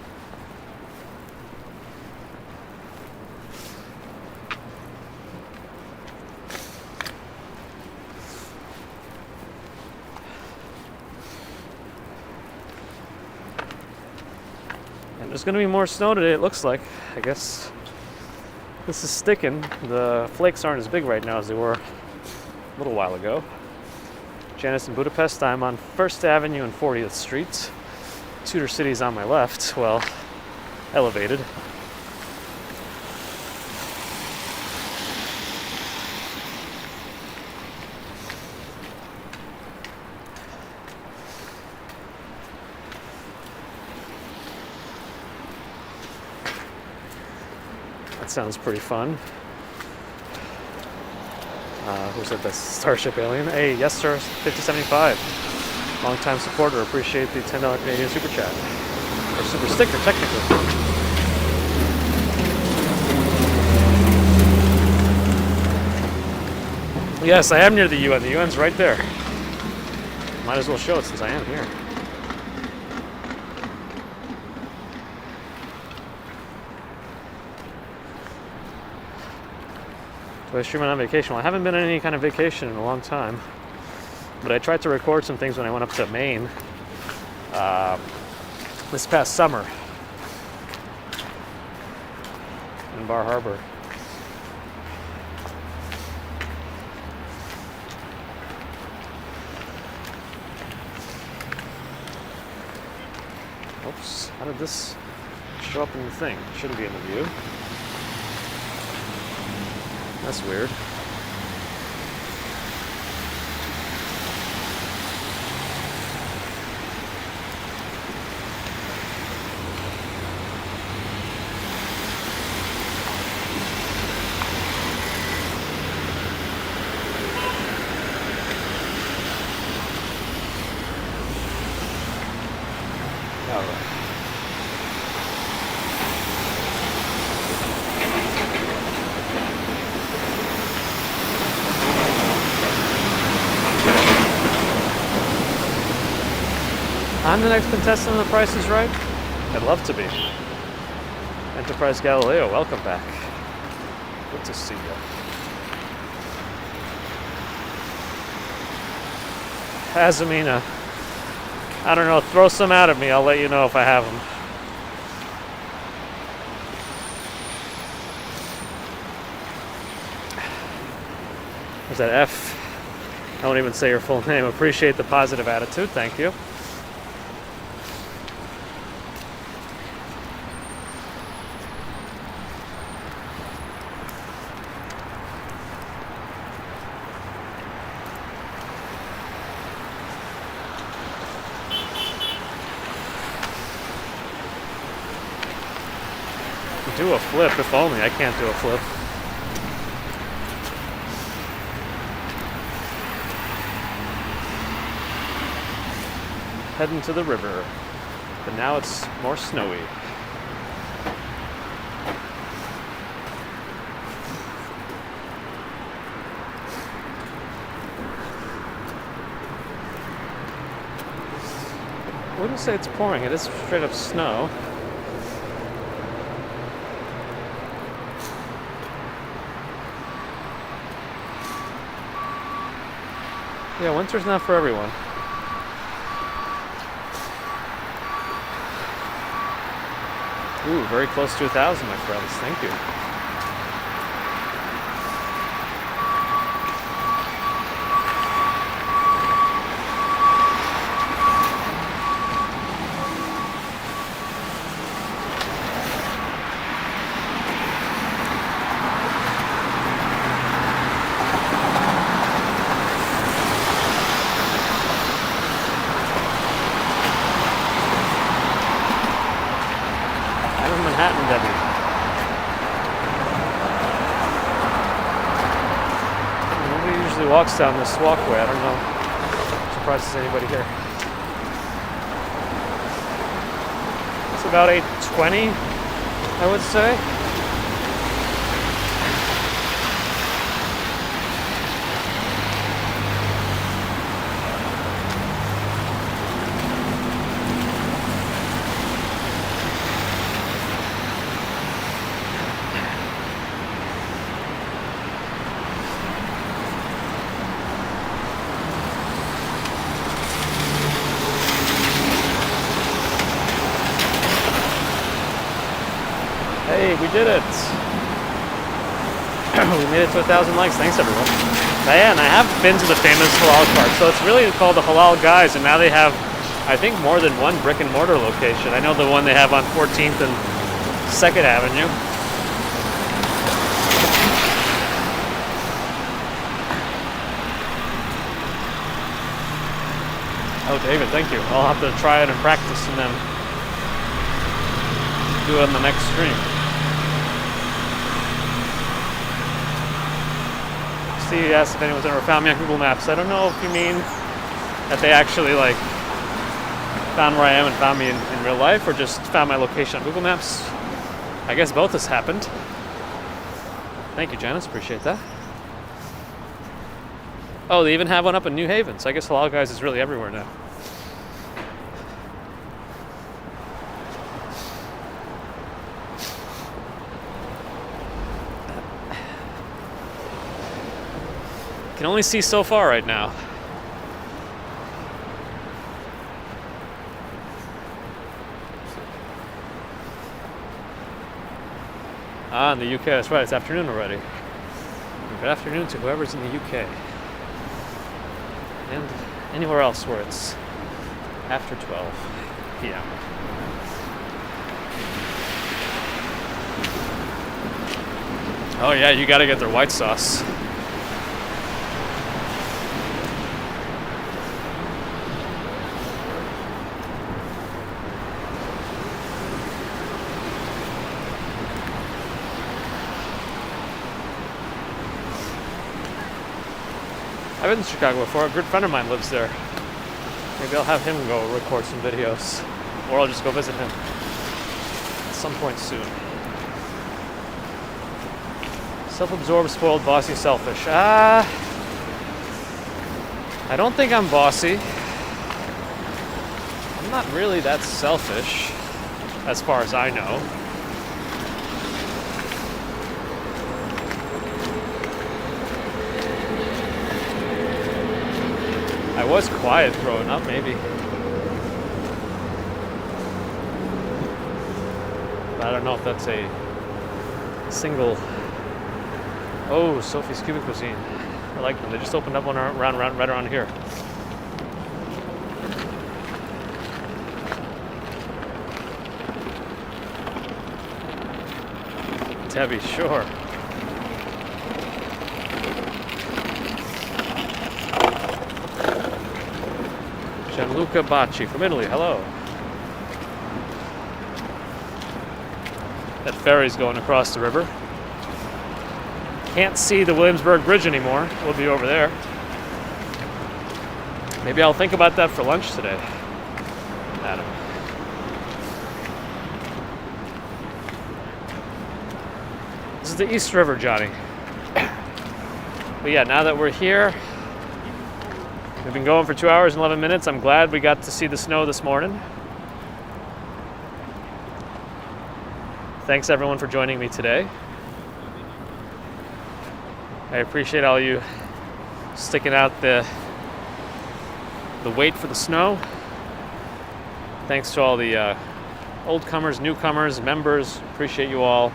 And there's going to be more snow today, it looks like. I guess this is sticking. The flakes aren't as big right now as they were a little while ago. Janice in Budapest, I'm on 1st Avenue and 40th Street. Tudor City's on my left, well, elevated. That sounds pretty fun. Who said that's Starship Alien? Hey, yes sir, 5075. Long-time supporter, appreciate the $10 Canadian super chat. Or super sticker, technically. Yes, I am near the UN. The UN's right there. Might as well show it since I am here. Do I stream on vacation? Well, I haven't been on any kind of vacation in a long time. But I tried to record some things when I went up to Maine this past summer in Bar Harbor. Oops, how did this show up in the thing? It shouldn't be in the view. That's weird. I'm the next contestant on The Price is Right? I'd love to be. Enterprise Galileo, welcome back. Good to see you. Azamina. I don't know, throw some out at me, I'll let you know if I have them. Was that F? I won't even say your full name. Appreciate the positive attitude. Thank you. Do a flip, if only. I can't do a flip. Heading to the river, but now it's more snowy. I wouldn't say it's pouring, it is straight up snow. Yeah, winter's not for everyone. Ooh, very close to 1,000, my friends. Thank you. Manhattan Deli. Nobody usually walks down this walkway. I don't know. I'm surprised there's anybody here. It's about 8:20, I would say. Hey, we did it! We made it to 1,000 likes. Thanks, everyone. Yeah, and I have been to the famous halal cart. So it's really called the Halal Guys, and now they have, I think, more than one brick and mortar location. I know the one they have on 14th and 2nd Avenue. Oh, David, thank you. I'll have to try it and practice and then do it on the next stream. Steve asked if anyone's ever found me on Google Maps. I don't know if you mean that they actually like found where I am and found me in real life, or just found my location on Google Maps. I guess both has happened. Thank you, Janice. Appreciate that. Oh, they even have one up in New Haven. So I guess Halal Guys is really everywhere now. Can only see so far right now. Ah, in the UK, that's right, it's afternoon already. Good afternoon to whoever's in the UK. And anywhere else where it's after 12 p.m. Oh yeah, you gotta get their white sauce. I've been to Chicago before. A good friend of mine lives there. Maybe I'll have him go record some videos. Or I'll just go visit him at some point soon. Self-absorbed, spoiled, bossy, selfish. I don't think I'm bossy. I'm not really that selfish, as far as I know. I was quiet growing up, maybe. But I don't know if that's a single... Oh, Sophie's Cuban Cuisine. I like them. They just opened up one right around here. Debbie, sure. Gianluca Bacci from Italy, hello. That ferry's going across the river. Can't see the Williamsburg Bridge anymore. We'll be over there. Maybe I'll think about that for lunch today, Adam. This is the East River, Johnny. But yeah, now that we're here, we've been going for 2 hours and 11 minutes. I'm glad we got to see the snow this morning. Thanks everyone for joining me today. I appreciate all you sticking out the wait for the snow. Thanks to all the old comers, newcomers, members. Appreciate you all.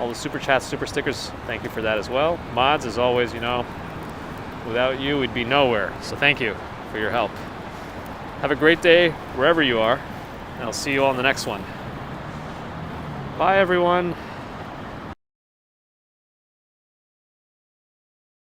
All the super chats, super stickers, thank you for that as well. Mods, as always, you know, without you, we'd be nowhere. So thank you for your help. Have a great day wherever you are, and I'll see you all in the next one. Bye, everyone.